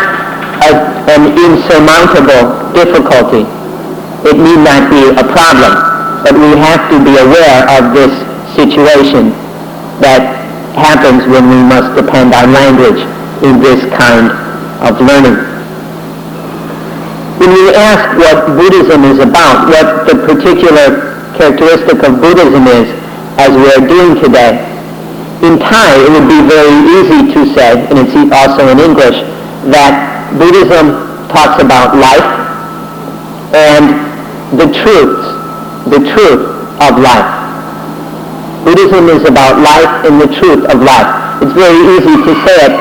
A: an insurmountable difficulty. It need not be a problem, but we have to be aware of this situation that happens when we must depend on language in this kind of learning. When we ask what Buddhism is about, what the particular characteristic of Buddhism is, as we are doing today, in Thai it would be very easy to say, and it's also in English, that Buddhism talks about life and the truth of life. Buddhism is about life and the truth of life. It's very easy to say it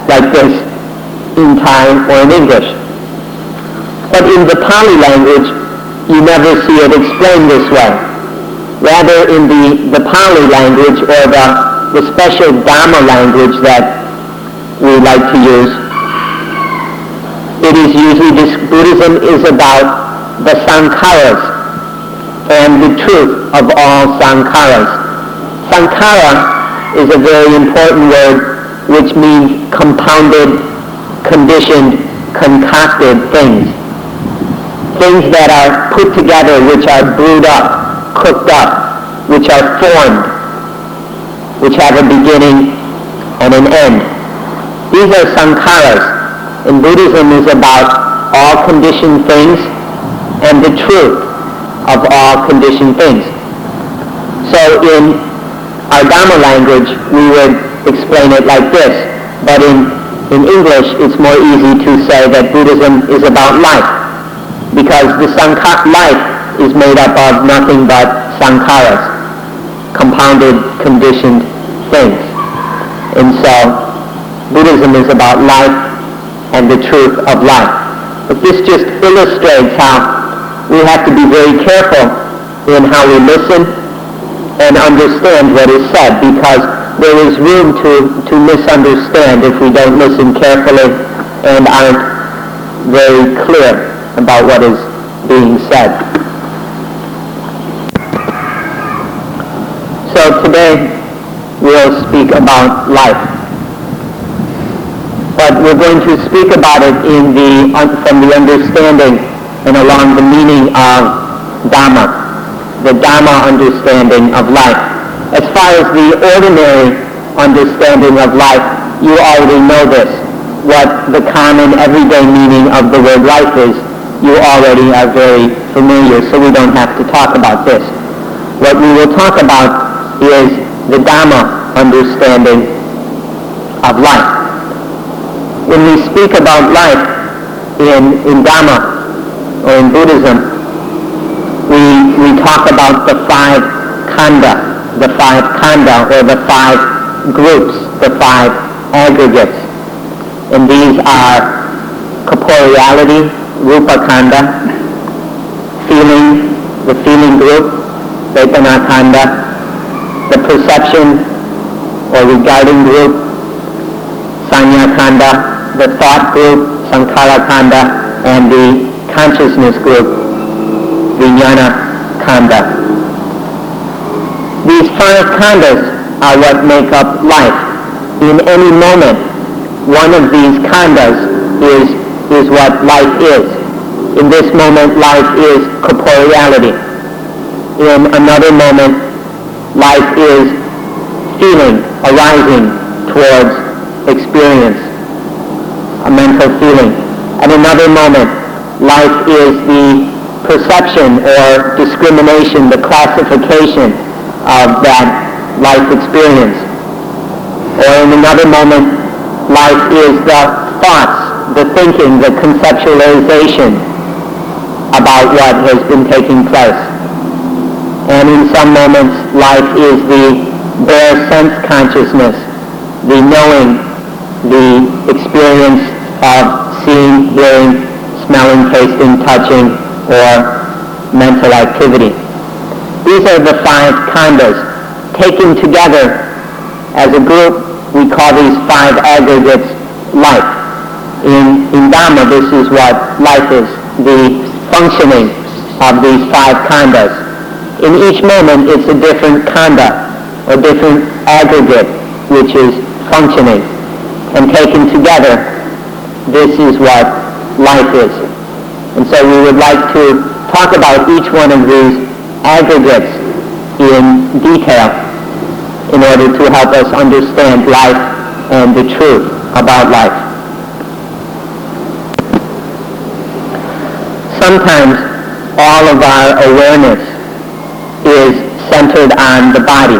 A: like this in Thai or in English. But in the Pali language, you never see it explained this way. Rather, in the Pali language, or the special Dhamma language that we like to use, it is usually Buddhism is about the sankharas and the truth of all sankharas. Sankhara is a very important word which means compounded, conditioned, concocted things. Things that are put together, which are brewed up, cooked up, which are formed, which have a beginning and an end. These are sankharas, and Buddhism is about all conditioned things and the truth of all conditioned things. So in our Dhamma language, we would explain it like this, but in English, it's more easy to say that Buddhism is about life, because life is made up of nothing but sankharas, compounded, conditioned things. And so Buddhism is about life and the truth of life. But this just illustrates how we have to be very careful in how we listen and understand what is said, because there is room to misunderstand if we don't listen carefully and aren't very clear about what is being said. So today we'll speak about life. But we're going to speak about it from the understanding and along the meaning of Dhamma, the Dhamma understanding of life. As far as the ordinary understanding of life, you already know this. What the common everyday meaning of the word life is, you already are very familiar, so we don't have to talk about this. What we will talk about is the Dhamma understanding of life. When we speak about life in Dhamma or in Buddhism, we talk about the five khandha or the five groups, the five aggregates. And these are corporeality, rupa khandha, feeling, the feeling group, vedana khandha, the perception or regarding group, sanya khandha, the thought group, sankhara khandha, and the consciousness group, vijnana khandha. These five khandhas are what make up life. In any moment, one of these khandhas is what life is. In this moment, life is corporeality. In another moment, life is feeling arising towards experience, a mental feeling. At another moment, life is the perception or discrimination, the classification of that life experience. Or in another moment, life is the thoughts, the thinking, the conceptualization about what has been taking place. And in some moments, life is the bare sense consciousness, the knowing, the experience of seeing, hearing, smelling, tasting, touching, or mental activity. These are the five khandhas. Taken together as a group, we call these five aggregates life. In Dhamma, this is what life is, the functioning of these five khandhas. In each moment, it's a different khandha, or different aggregate, which is functioning. And taken together, this is what life is. And so we would like to talk about each one of these aggregates in detail in order to help us understand life and the truth about life. Sometimes all of our awareness is centered on the body.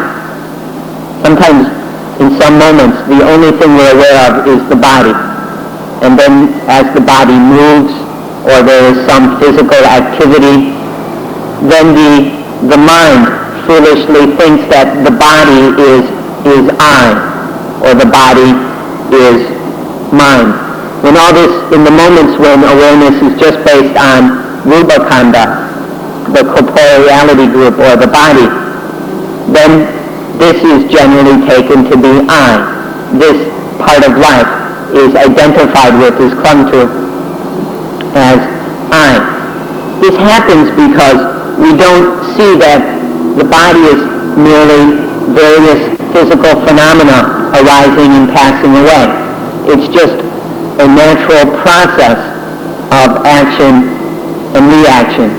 A: Sometimes, in some moments, the only thing we're aware of is the body. And then as the body moves, or there is some physical activity, then the mind foolishly thinks that the body is I, or the body is mine. When all this, in the moments when awareness is just based on rupa khandha, the corporeality group, or the body, then this is generally taken to be I. This part of life is identified with, is clung to as I. This happens because we don't see that the body is merely various physical phenomena arising and passing away. It's just a natural process of action and reaction.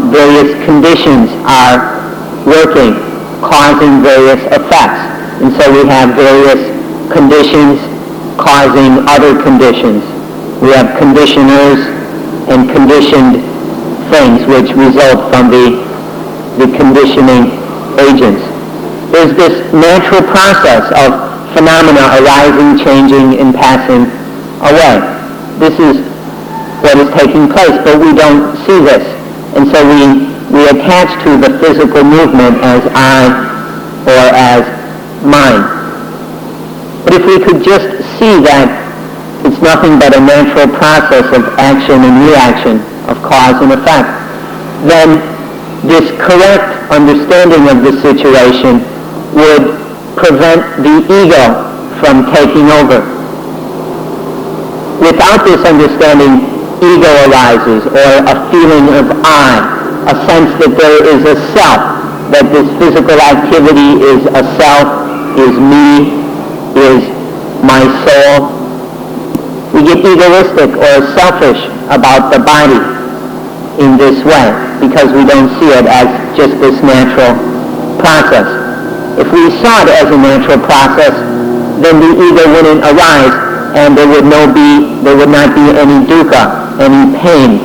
A: Various conditions are working, causing various effects. And so we have various conditions causing other conditions. We have conditioners and conditioned things which result from the conditioning agents. There's this natural process of phenomena arising, changing, and passing away. This is what is taking place, but we don't see this. And so we attach to the physical movement as I or as mine. But if we could just see that it's nothing but a natural process of action and reaction, of cause and effect, then this correct understanding of the situation would prevent the ego from taking over. Without this understanding, ego arises, or a feeling of I, a sense that there is a self, that this physical activity is a self, is me, is my soul. We get egoistic or selfish about the body in this way because we don't see it as just this natural process. If we saw it as a natural process, then the ego wouldn't arise and there would not be any dukkha, any pain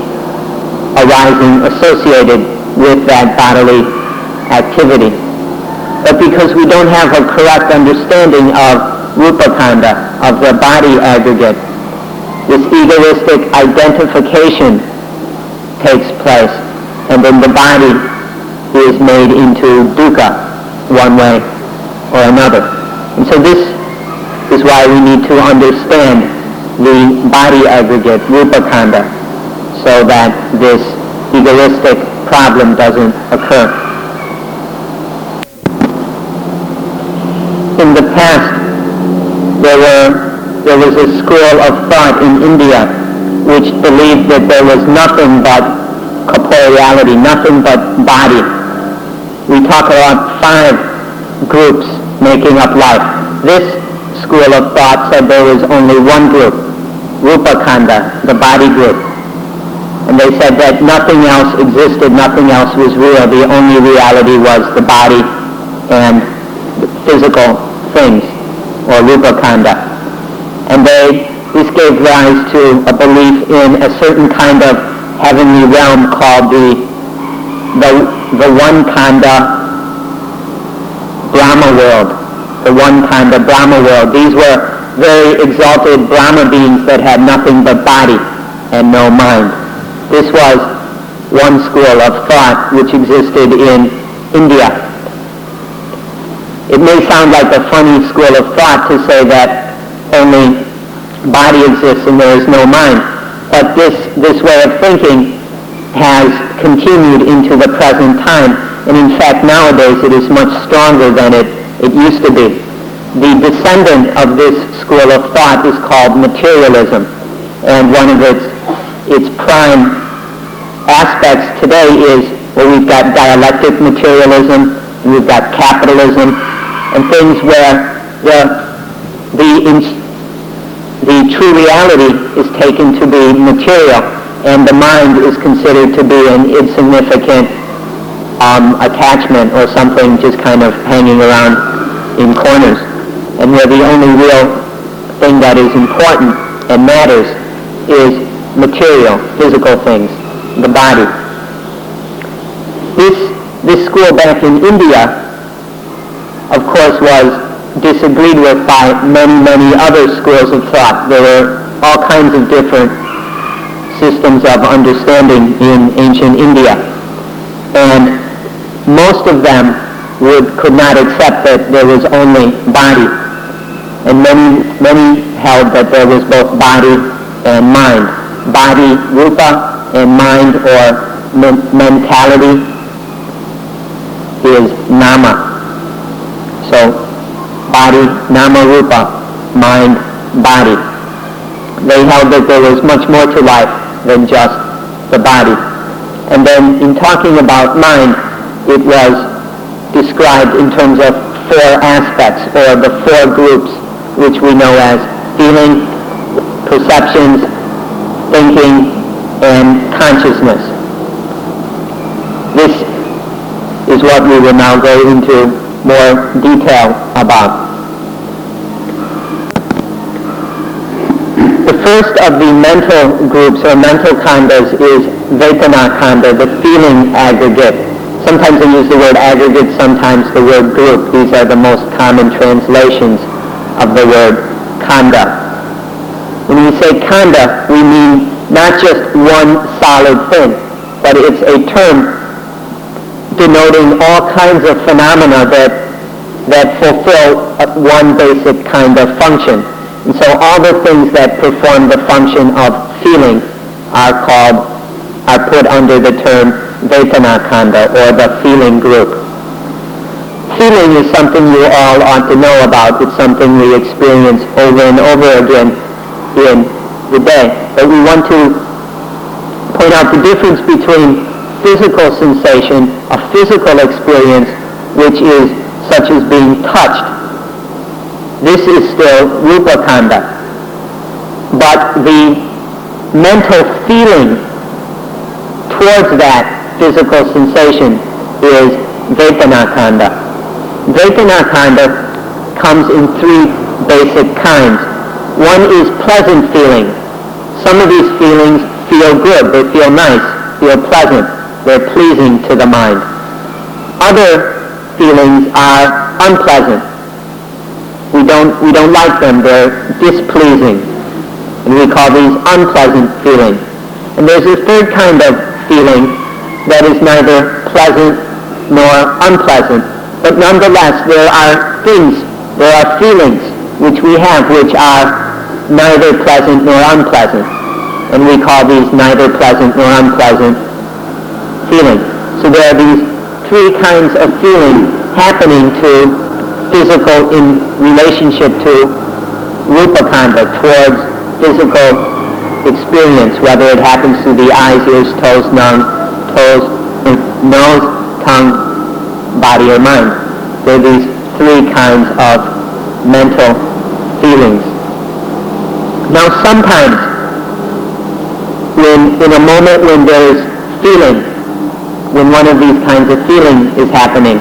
A: arising associated with that bodily activity. But because we don't have a correct understanding of rupakanda, of the body aggregate, this egoistic identification takes place, and then the body is made into dukkha one way or another. And so this is why we need to understand the body aggregate, rupakanda, so that this egoistic problem doesn't occur. In the past, there was a school of thought in India which believed that there was nothing but corporeality, nothing but body. We talk about 5 groups making up life. This school of thought said there was only one group, rupakanda, the body group. And they said that nothing else existed, nothing else was real. The only reality was the body and physical things, or rupakanda. And this gave rise to a belief in a certain kind of heavenly realm called the one kanda Brahma world. The one kanda Brahma world. These were very exalted Brahma beings that had nothing but body and no mind. This was one school of thought which existed in India. It may sound like a funny school of thought to say that only body exists and there is no mind, but this way of thinking has continued into the present time, and in fact nowadays it is much stronger than it used to be. The descendant of this school of thought is called materialism, and one of its prime aspects today is, well, we've got dialectic materialism, and we've got capitalism, and things where the true reality is taken to be material, and the mind is considered to be an insignificant attachment or something just kind of hanging around in corners, and where the only real thing that is important and matters is material, physical things, the body. This school back in India, of course, was disagreed with by many, many other schools of thought. There were all kinds of different systems of understanding in ancient India, and most of them could not accept that there was only body, and many held that there was both body and mind. Body, rupa, and mind, or mentality, is nama. So body, nama, rupa, mind, body. They held that there was much more to life than just the body. And then in talking about mind, it was described in terms of 4 aspects, or the 4 groups, which we know as feeling, perceptions, thinking, and consciousness. This is what we will now go into more detail about. The first of the mental groups or mental khandas is Vedana khanda, the feeling aggregate. Sometimes they use the word aggregate, sometimes the word group. These are the most common translations of the word khanda. When we say khanda, we mean not just one solid thing. but it's a term denoting all kinds of phenomena that fulfill one basic kind of function. And so all the things that perform the function of feeling are put under the term Vedanakanda, or the feeling group. Feeling is something you all ought to know about. It's something we experience over and over again in the day. But we want to point out the difference between physical sensation, a physical experience, which is such as being touched. This is still Rupakanda. But the mental feeling towards that physical sensation is Vedanakanda. Vedanakanda comes in three basic kinds. One is pleasant feeling. Some of these feelings feel good, they feel nice, feel pleasant, they're pleasing to the mind. Other feelings are unpleasant. We don't like them, they're displeasing. And we call these unpleasant feelings. And there's a third kind of feeling that is neither pleasant nor unpleasant. But nonetheless, there are feelings which we have which are neither pleasant nor unpleasant. And we call these neither pleasant nor unpleasant feelings. So there are these three kinds of feeling happening to physical in relationship to Rupakanda, towards physical experience, whether it happens through the eyes, ears, toes, nose, tongue, body, or mind. There are these three kinds of mental feelings. Now sometimes, in a moment when there is feeling, when one of these kinds of feeling is happening,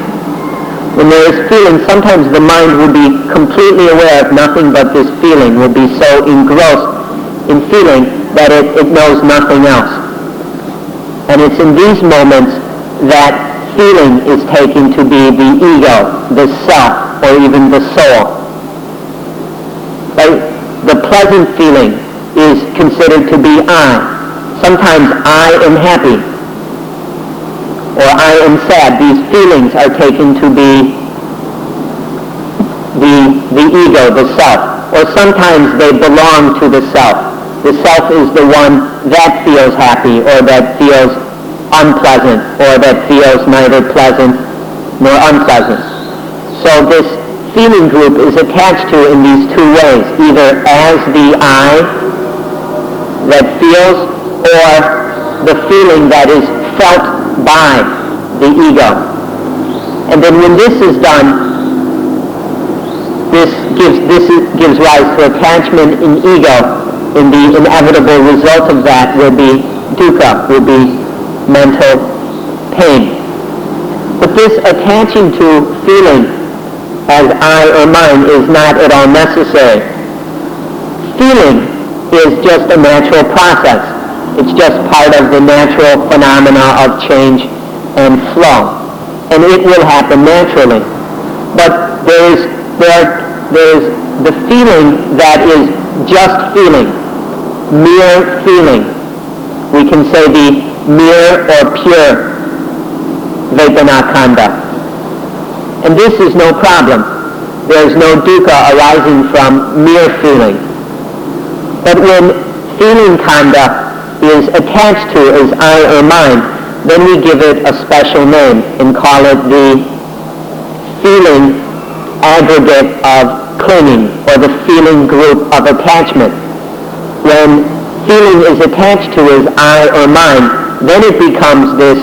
A: when there is feeling, sometimes the mind will be completely aware of nothing but this feeling, will be so engrossed in feeling that it knows nothing else. And it's in these moments that feeling is taken to be the ego, the self, or even the soul. Right? The pleasant feeling is considered to be I. Sometimes I am happy, or I am sad. These feelings are taken to be the ego, the self. Or sometimes they belong to the self. The self is the one that feels happy, or that feels unpleasant, or that feels neither pleasant nor unpleasant. So this feeling group is attached to in these two ways, either as the I that feels, or the feeling that is felt by the ego. And then when this is done, this gives rise to attachment in ego, and the inevitable result of that will be dukkha, will be mental pain. But this attaching to feeling as I or mine is not at all necessary. Feeling is just a natural process. It's just part of the natural phenomena of change and flow. And it will happen naturally. But there is the feeling that is just feeling, mere feeling. We can say the mere or pure Vedanakanda. And this is no problem. There is no dukkha arising from mere feeling. But when feeling kanda is attached to as I or mine, then we give it a special name and call it the feeling aggregate of clinging, or the feeling group of attachment. When feeling is attached to as I or mine, then it becomes this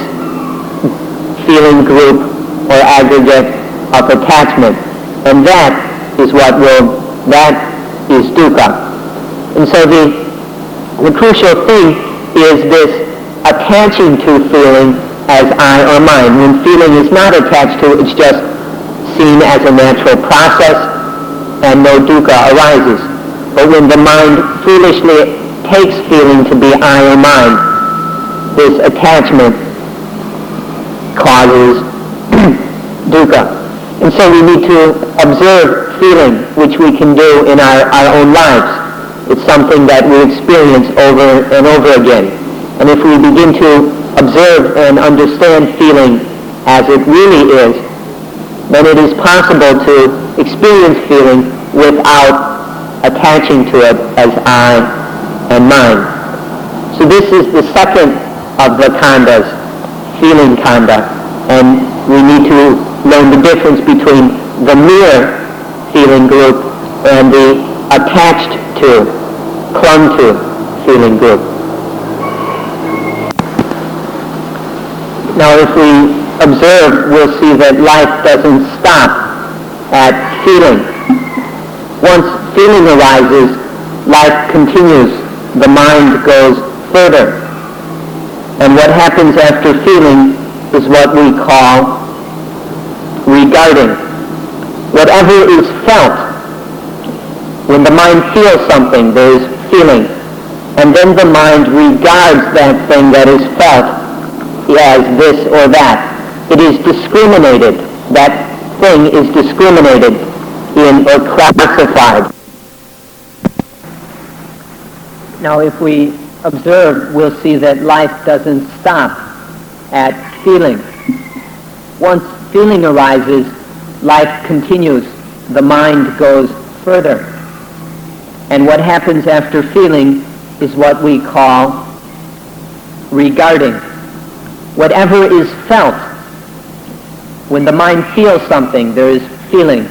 A: feeling group or aggregate of attachment. And that is dukkha. And so the crucial thing is this attaching to feeling as I or mine. When feeling is not attached to, it's just seen as a natural process and no dukkha arises. But when the mind foolishly takes feeling to be I or mine, this attachment causes dukkha. And so we need to observe feeling, which we can do in our own lives. It's something that we experience over and over again. And if we begin to observe and understand feeling as it really is, then it is possible to experience feeling without attaching to it as I and mine. So this is the second of the khandas, feeling khanda, and we need to learn the difference between the mere feeling group and the attached to, clung to feeling group. Now if we observe, we'll see that life doesn't stop at feeling. Once feeling arises, life continues. The mind goes further. And what happens after feeling is what we call regarding. Whatever is felt, when the mind feels something, there is feeling. And then the mind regards that thing that is felt as this or that. It is discriminated. That thing is discriminated in or classified. Now if we observe, we'll see that life doesn't stop at feeling. Once feeling arises, life continues. The mind goes further. And what happens after feeling is what we call regarding. Whatever is felt, when the mind feels something, there is feeling.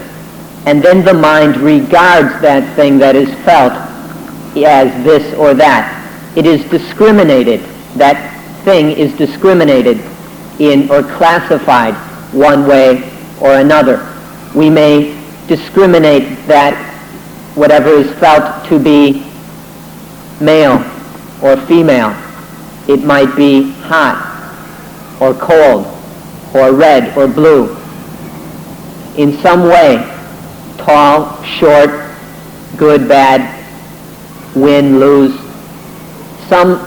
A: And then the mind regards that thing that is felt as this or that. It is discriminated. That thing is discriminated in or classified one way or another. We may discriminate that whatever is felt to be male or female. It might be hot or cold or red or blue. In some way, tall, short, good, bad, win, lose.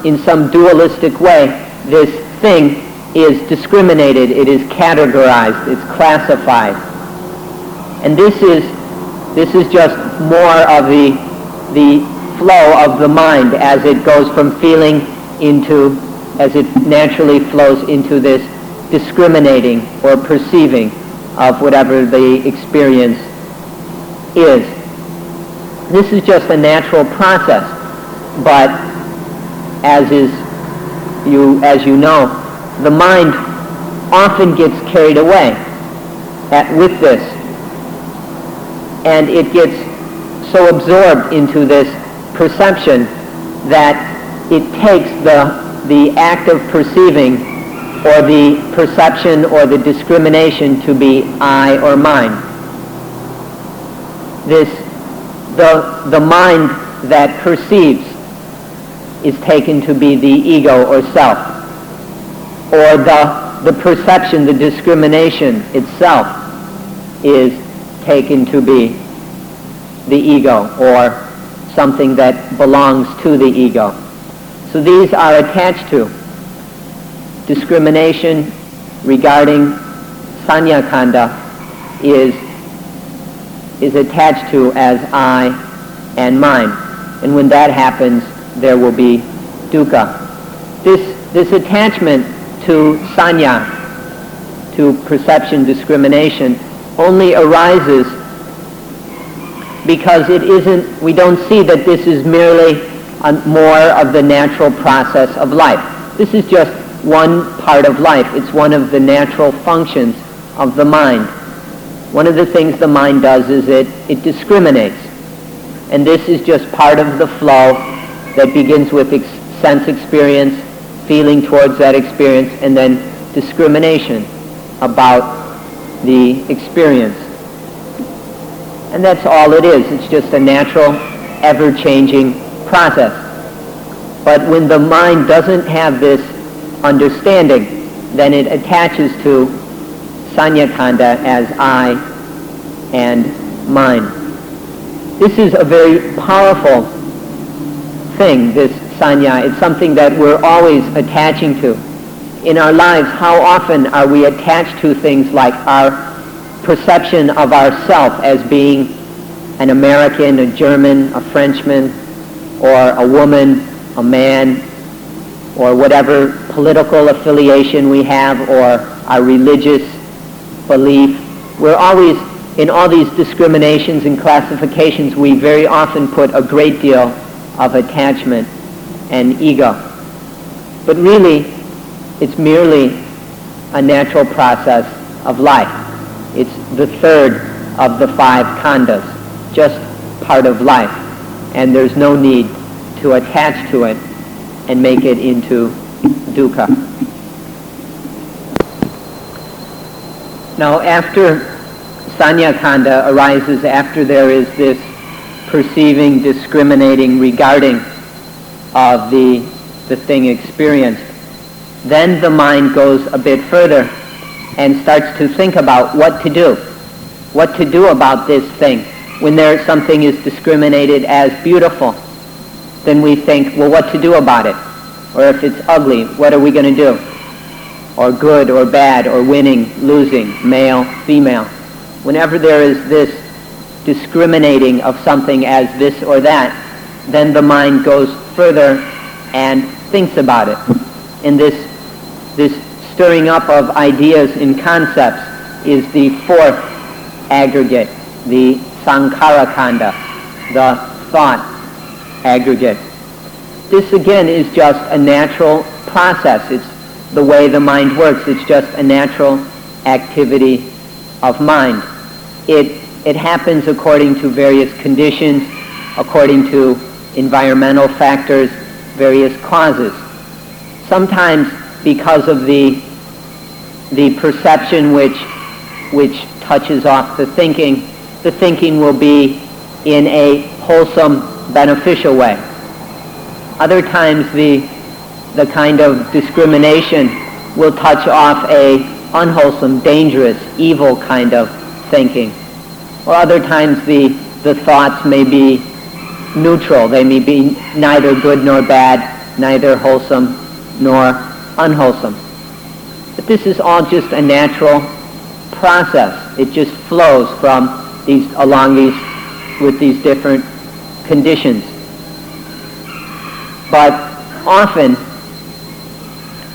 A: In some dualistic way, this thing is discriminated, it is categorized, it's classified. And this is just more of the flow of the mind as it goes from feeling into, as it naturally flows into this discriminating or perceiving of whatever the experience is. This is just a natural process, but as you know, the mind often gets carried away with this, and it gets so absorbed into this perception that it takes the act of perceiving or the perception or the discrimination to be I or mine. The mind that perceives is taken to be the ego or self, or the perception, the discrimination itself is taken to be the ego or something that belongs to the ego. So these are attached to. Discrimination regarding sanya khanda is attached to as I and mine. And when that happens, there will be dukkha. This attachment to sanya, to perception discrimination, only arises because we don't see that this is merely more of the natural process of life. This is just one part of life. It's one of the natural functions of the mind. One of the things the mind does is it discriminates. And this is just part of the flow that begins with sense experience, feeling towards that experience, and then discrimination about the experience. And that's all it is. It's just a natural, ever-changing process. But when the mind doesn't have this understanding, then it attaches to sanya khanda as I and mine. This is a very powerful thing, this sanya. It's something that we're always attaching to. In our lives, how often are we attached to things like our perception of ourself as being an American, a German, a Frenchman, or a woman, a man, or whatever political affiliation we have, or our religious belief. We're always, in all these discriminations and classifications, we very often put a great deal of attachment and ego. But really, it's merely a natural process of life. It's the third of the 5 khandhas, just part of life. And there's no need to attach to it and make it into dukkha. Now, after sanya khandha arises, after there is this perceiving, discriminating, regarding of the thing experienced, then the mind goes a bit further and starts to think about what to do about this thing. When something is discriminated as beautiful, then we think, well, what to do about it? Or if it's ugly, what are we going to do? Or good or bad, or winning, losing, male, female. Whenever there is this discriminating of something as this or that, then the mind goes further and thinks about it. And this stirring up of ideas and concepts is the 4th aggregate, the sankhara khandha, the thought aggregate. This again is just a natural process. It's the way the mind works. It's just a natural activity of mind. It happens according to various conditions, according to environmental factors, various causes. Sometimes because of the perception which touches off the thinking will be in a wholesome, beneficial way. Other times the kind of discrimination will touch off a unwholesome, dangerous, evil kind of thinking. Or other times the thoughts may be neutral. They may be neither good nor bad, neither wholesome nor unwholesome. But this is all just a natural process. It just flows with these different conditions. But often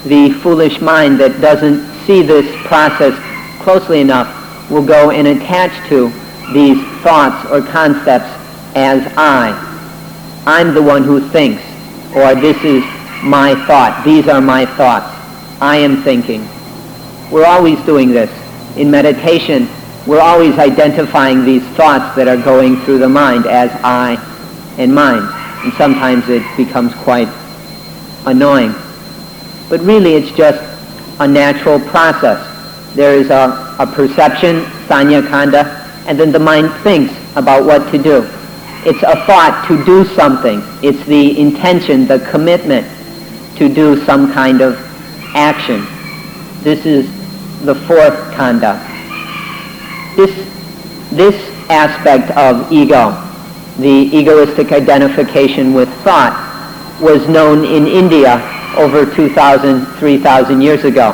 A: the foolish mind that doesn't see this process closely enough will go and attach to these thoughts or concepts as I. I'm the one who thinks, or this is my thought, these are my thoughts, I am thinking. We're always doing this. In meditation, we're always identifying these thoughts that are going through the mind as I and mine. And sometimes it becomes quite annoying. But really it's just a natural process. There is a perception, sanya khandha, and then the mind thinks about what to do. It's a thought to do something. It's the intention, the commitment to do some kind of action. This is the 4th khandha. This aspect of ego, the egoistic identification with thought, was known in India over 2,000, 3,000 years ago.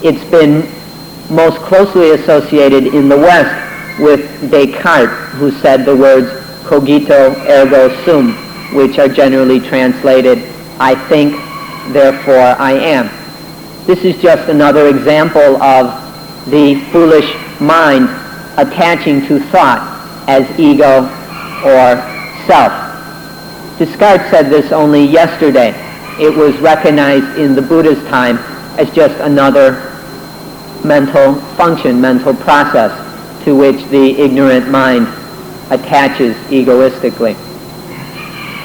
A: It's been most closely associated in the West with Descartes, who said the words cogito ergo sum, which are generally translated, I think, therefore I am. This is just another example of the foolish mind attaching to thought as ego or self. Descartes said this only yesterday. It was recognized in the Buddha's time as just another mental function, mental process to which the ignorant mind attaches egoistically.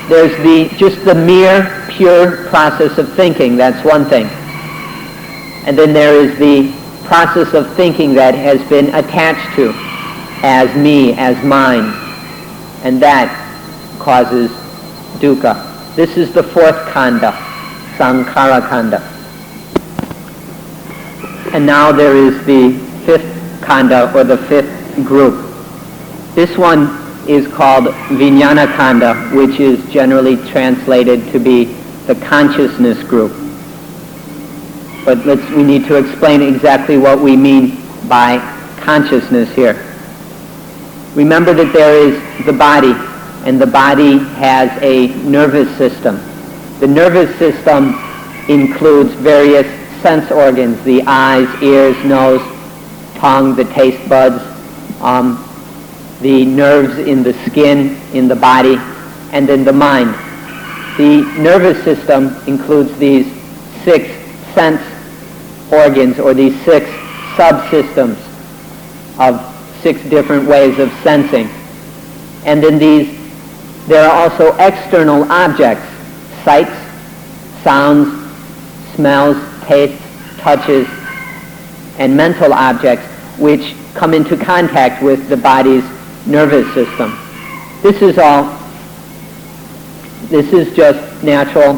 A: There's just the mere, pure process of thinking, that's one thing. And then there is the process of thinking that has been attached to as me, as mine, and that causes dukkha. This is the 4th khandha, sankhara khandha. And now there is the 5th khandha, or the 5th group. This one is called vijnana khandha, which is generally translated to be the consciousness group. But we need to explain exactly what we mean by consciousness here. Remember that there is the body, and the body has a nervous system. The nervous system includes various sense organs, the eyes, ears, nose, tongue, the taste buds, the nerves in the skin, in the body, and then the mind. The nervous system includes these 6 sense organs, or these 6 subsystems of 6 different ways of sensing. And in these, there are also external objects, sights, sounds, smells, tastes, touches, and mental objects which come into contact with the body's nervous system. This is just natural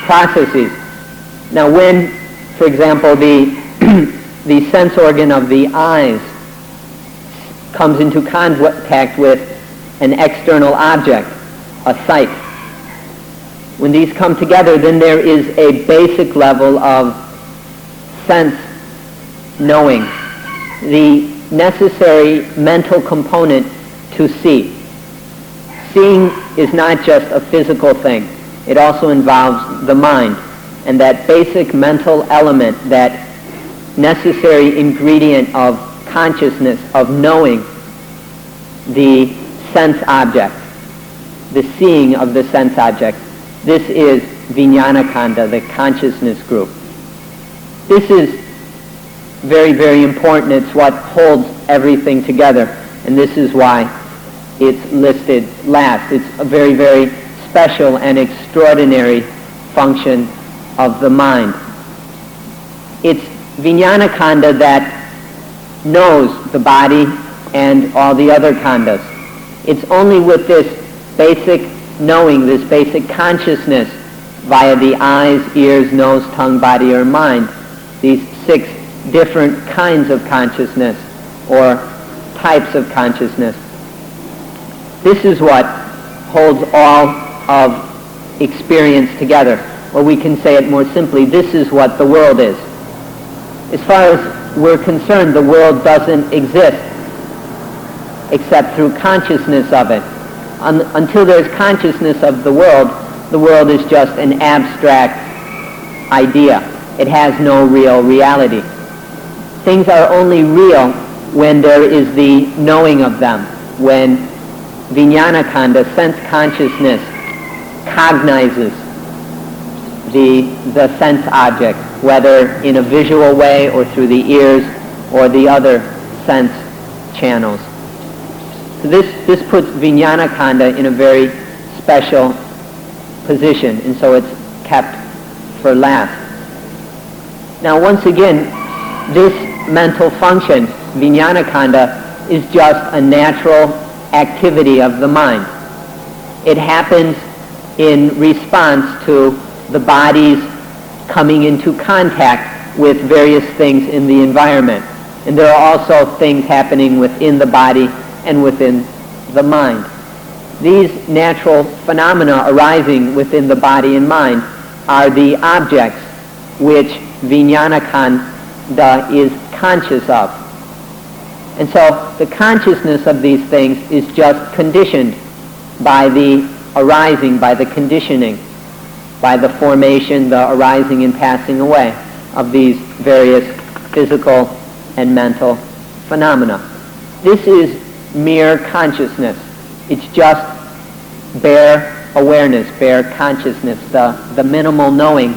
A: processes. Now when, for example, the sense organ of the eyes comes into contact with an external object, a sight, when these come together, then there is a basic level of sense knowing, the necessary mental component to see. Seeing is not just a physical thing. It also involves the mind, and that basic mental element, that necessary ingredient of consciousness, of knowing the sense object, the seeing of the sense object. This is Vijnana Kanda, the consciousness group. This is very, very important. It's what holds everything together, and this is why it's listed last. It's a very, very special and extraordinary function of the mind. It's Vijnana Kanda that knows the body and all the other khandas. It's only with this basic knowing, this basic consciousness via the eyes, ears, nose, tongue, body, or mind, these 6 different kinds of consciousness or types of consciousness. This is what holds all of experience together. Or we can say it more simply, this is what the world is. As far as we're concerned, the world doesn't exist except through consciousness of it. Until there's consciousness of the world is just an abstract idea. It has no real reality. Things are only real when there is the knowing of them, when Vijnana Kanda, sense consciousness, cognizes the sense object, whether in a visual way or through the ears or the other sense channels. So this puts Vijnana Kanda in a very special position, and so it's kept for last. Now once again, this mental function, Vijnana Kanda, is just a natural activity of the mind. It happens in response to the body's coming into contact with various things in the environment. And there are also things happening within the body and within the mind. These natural phenomena arising within the body and mind are the objects which Vijnana Kanda is conscious of. And so the consciousness of these things is just conditioned by the arising, by the conditioning, by the formation, the arising and passing away of these various physical and mental phenomena. This is mere consciousness. It's just bare awareness, bare consciousness, the minimal knowing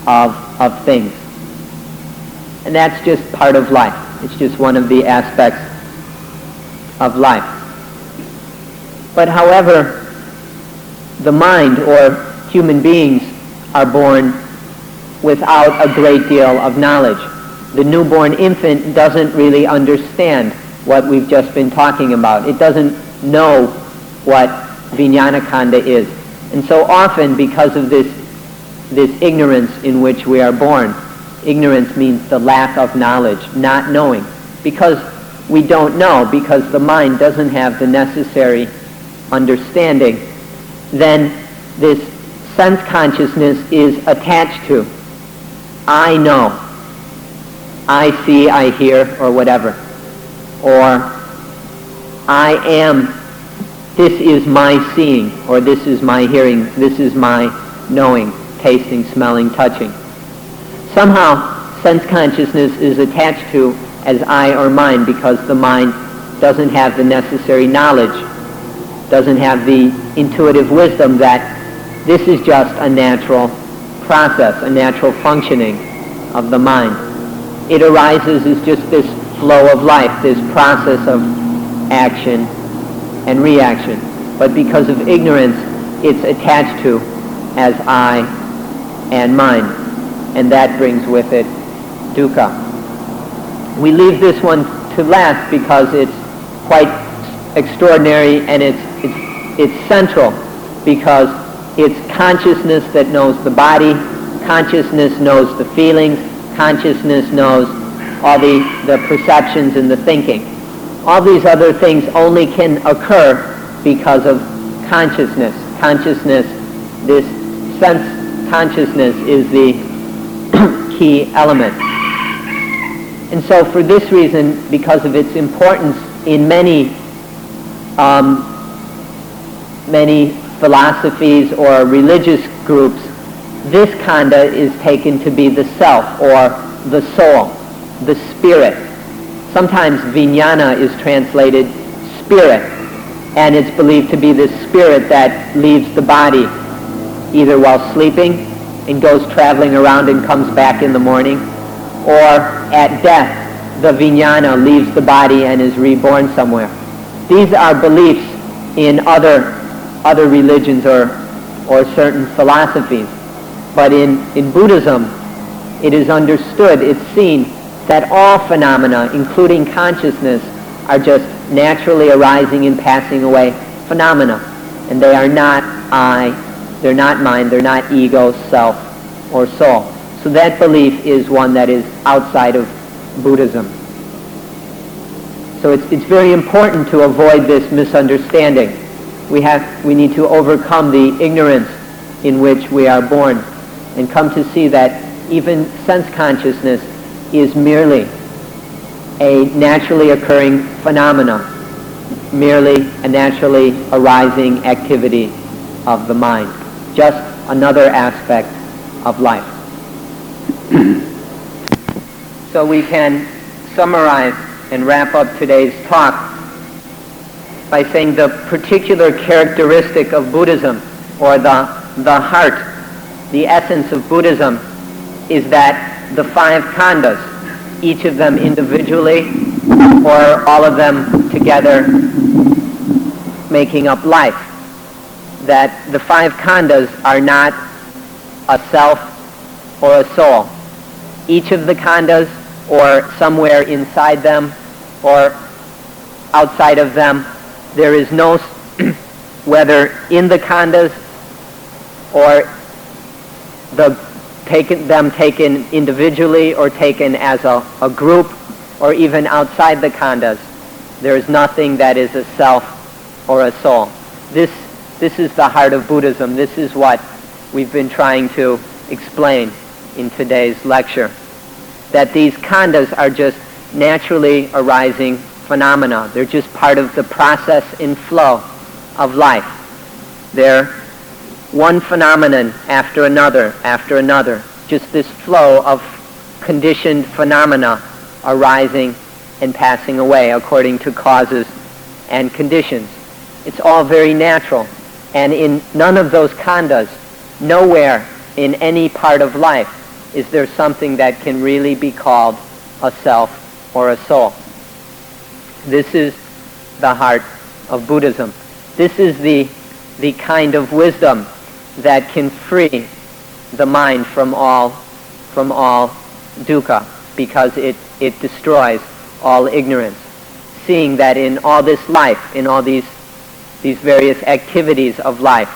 A: of things. And that's just part of life. It's just one of the aspects of life. But however, the mind or human beings are born without a great deal of knowledge. The newborn infant doesn't really understand what we've just been talking about. It doesn't know what Vijnana Kanda is. And so often, because of this ignorance in which we are born, ignorance means the lack of knowledge, not knowing. Because we don't know, because the mind doesn't have the necessary understanding, then this sense consciousness is attached to, I know, I see, I hear, or whatever. Or I am, this is my seeing, or this is my hearing, this is my knowing. tasting, smelling, touching. Somehow, sense consciousness is attached to as I or mine because the mind doesn't have the necessary knowledge, doesn't have the intuitive wisdom that this is just a natural process, a natural functioning of the mind. It arises as just this flow of life, this process of action and reaction. But because of ignorance, it's attached to as I and mine, and that brings with it dukkha. We leave this one to last because it's quite extraordinary and it's central because it's consciousness that knows the body, consciousness knows the feelings, consciousness knows all the perceptions and the thinking. All these other things only can occur because of consciousness. Consciousness, this sense consciousness is the key element. And so for this reason, because of its importance in many philosophies or religious groups, this khandha is taken to be the self or the soul, the spirit. Sometimes vijnana is translated spirit, and it's believed to be the spirit that leaves the body either while sleeping and goes traveling around and comes back in the morning, or at death the vijnana leaves the body and is reborn somewhere. These are beliefs in other religions or certain philosophies. But in Buddhism, it is understood, it's seen, that all phenomena, including consciousness, are just naturally arising and passing away phenomena. And they are not I, they're not mind, they're not ego, self, or soul. So that belief is one that is outside of Buddhism. So it's very important to avoid this misunderstanding. We need to overcome the ignorance in which we are born and come to see that even sense consciousness is merely a naturally occurring phenomena, merely a naturally arising activity of the mind, just another aspect of life. So we can summarize and wrap up today's talk by saying the particular characteristic of Buddhism, or the heart, the essence of Buddhism, is that the five khandhas, each of them individually or all of them together making up life, that the five khandhas are not a self or a soul. Each of the khandhas, or somewhere inside them or outside of them, there is no, whether in the khandhas or them taken individually or taken as a group, or even outside the khandhas, there is nothing that is a self or a soul. This is the heart of Buddhism. This is what we've been trying to explain in today's lecture. That these khandhas are just naturally arising phenomena. They're just part of the process and flow of life. They're one phenomenon after another, just this flow of conditioned phenomena arising and passing away according to causes and conditions. It's all very natural. And in none of those khandhas, nowhere in any part of life, is there something that can really be called a self or a soul. This is the heart of Buddhism. This is the kind of wisdom that can free the mind from all dukkha, because it destroys all ignorance. Seeing that in all this life, in all these various activities of life,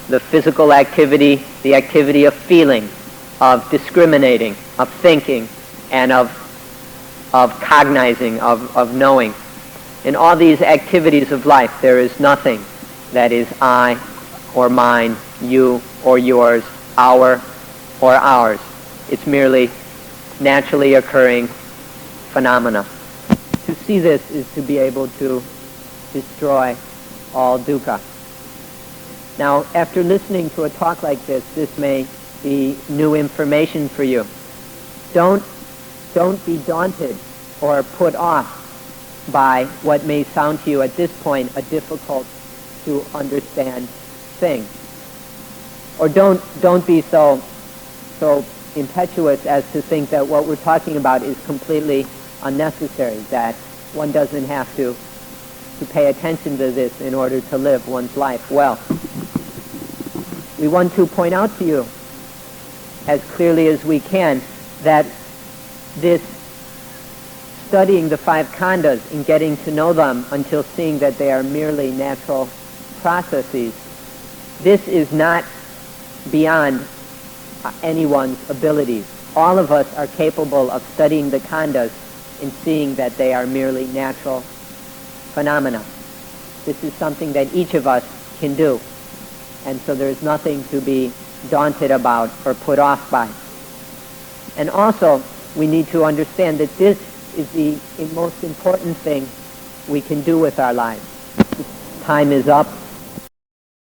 A: the physical activity, the activity of feeling, of discriminating, of thinking, and of cognizing, of knowing. In all these activities of life, there is nothing that is I or mine, you or yours, our or ours. It's merely naturally occurring phenomena. To see this is to be able to destroy all dukkha. Now, after listening to a talk like this may be new information for you. Don't be daunted or put off by what may sound to you at this point a difficult to understand thing. Or don't be so impetuous as to think that what we're talking about is completely unnecessary, that one doesn't have to pay attention to this in order to live one's life well. We want to point out to you as clearly as we can that this studying the five khandhas and getting to know them until seeing that they are merely natural processes, this is not beyond anyone's abilities. All of us are capable of studying the khandhas and seeing that they are merely natural phenomena. This is something that each of us can do, and so there's nothing to be daunted about or put off by. And also, we need to understand that this is the most important thing we can do with our lives. Time is up.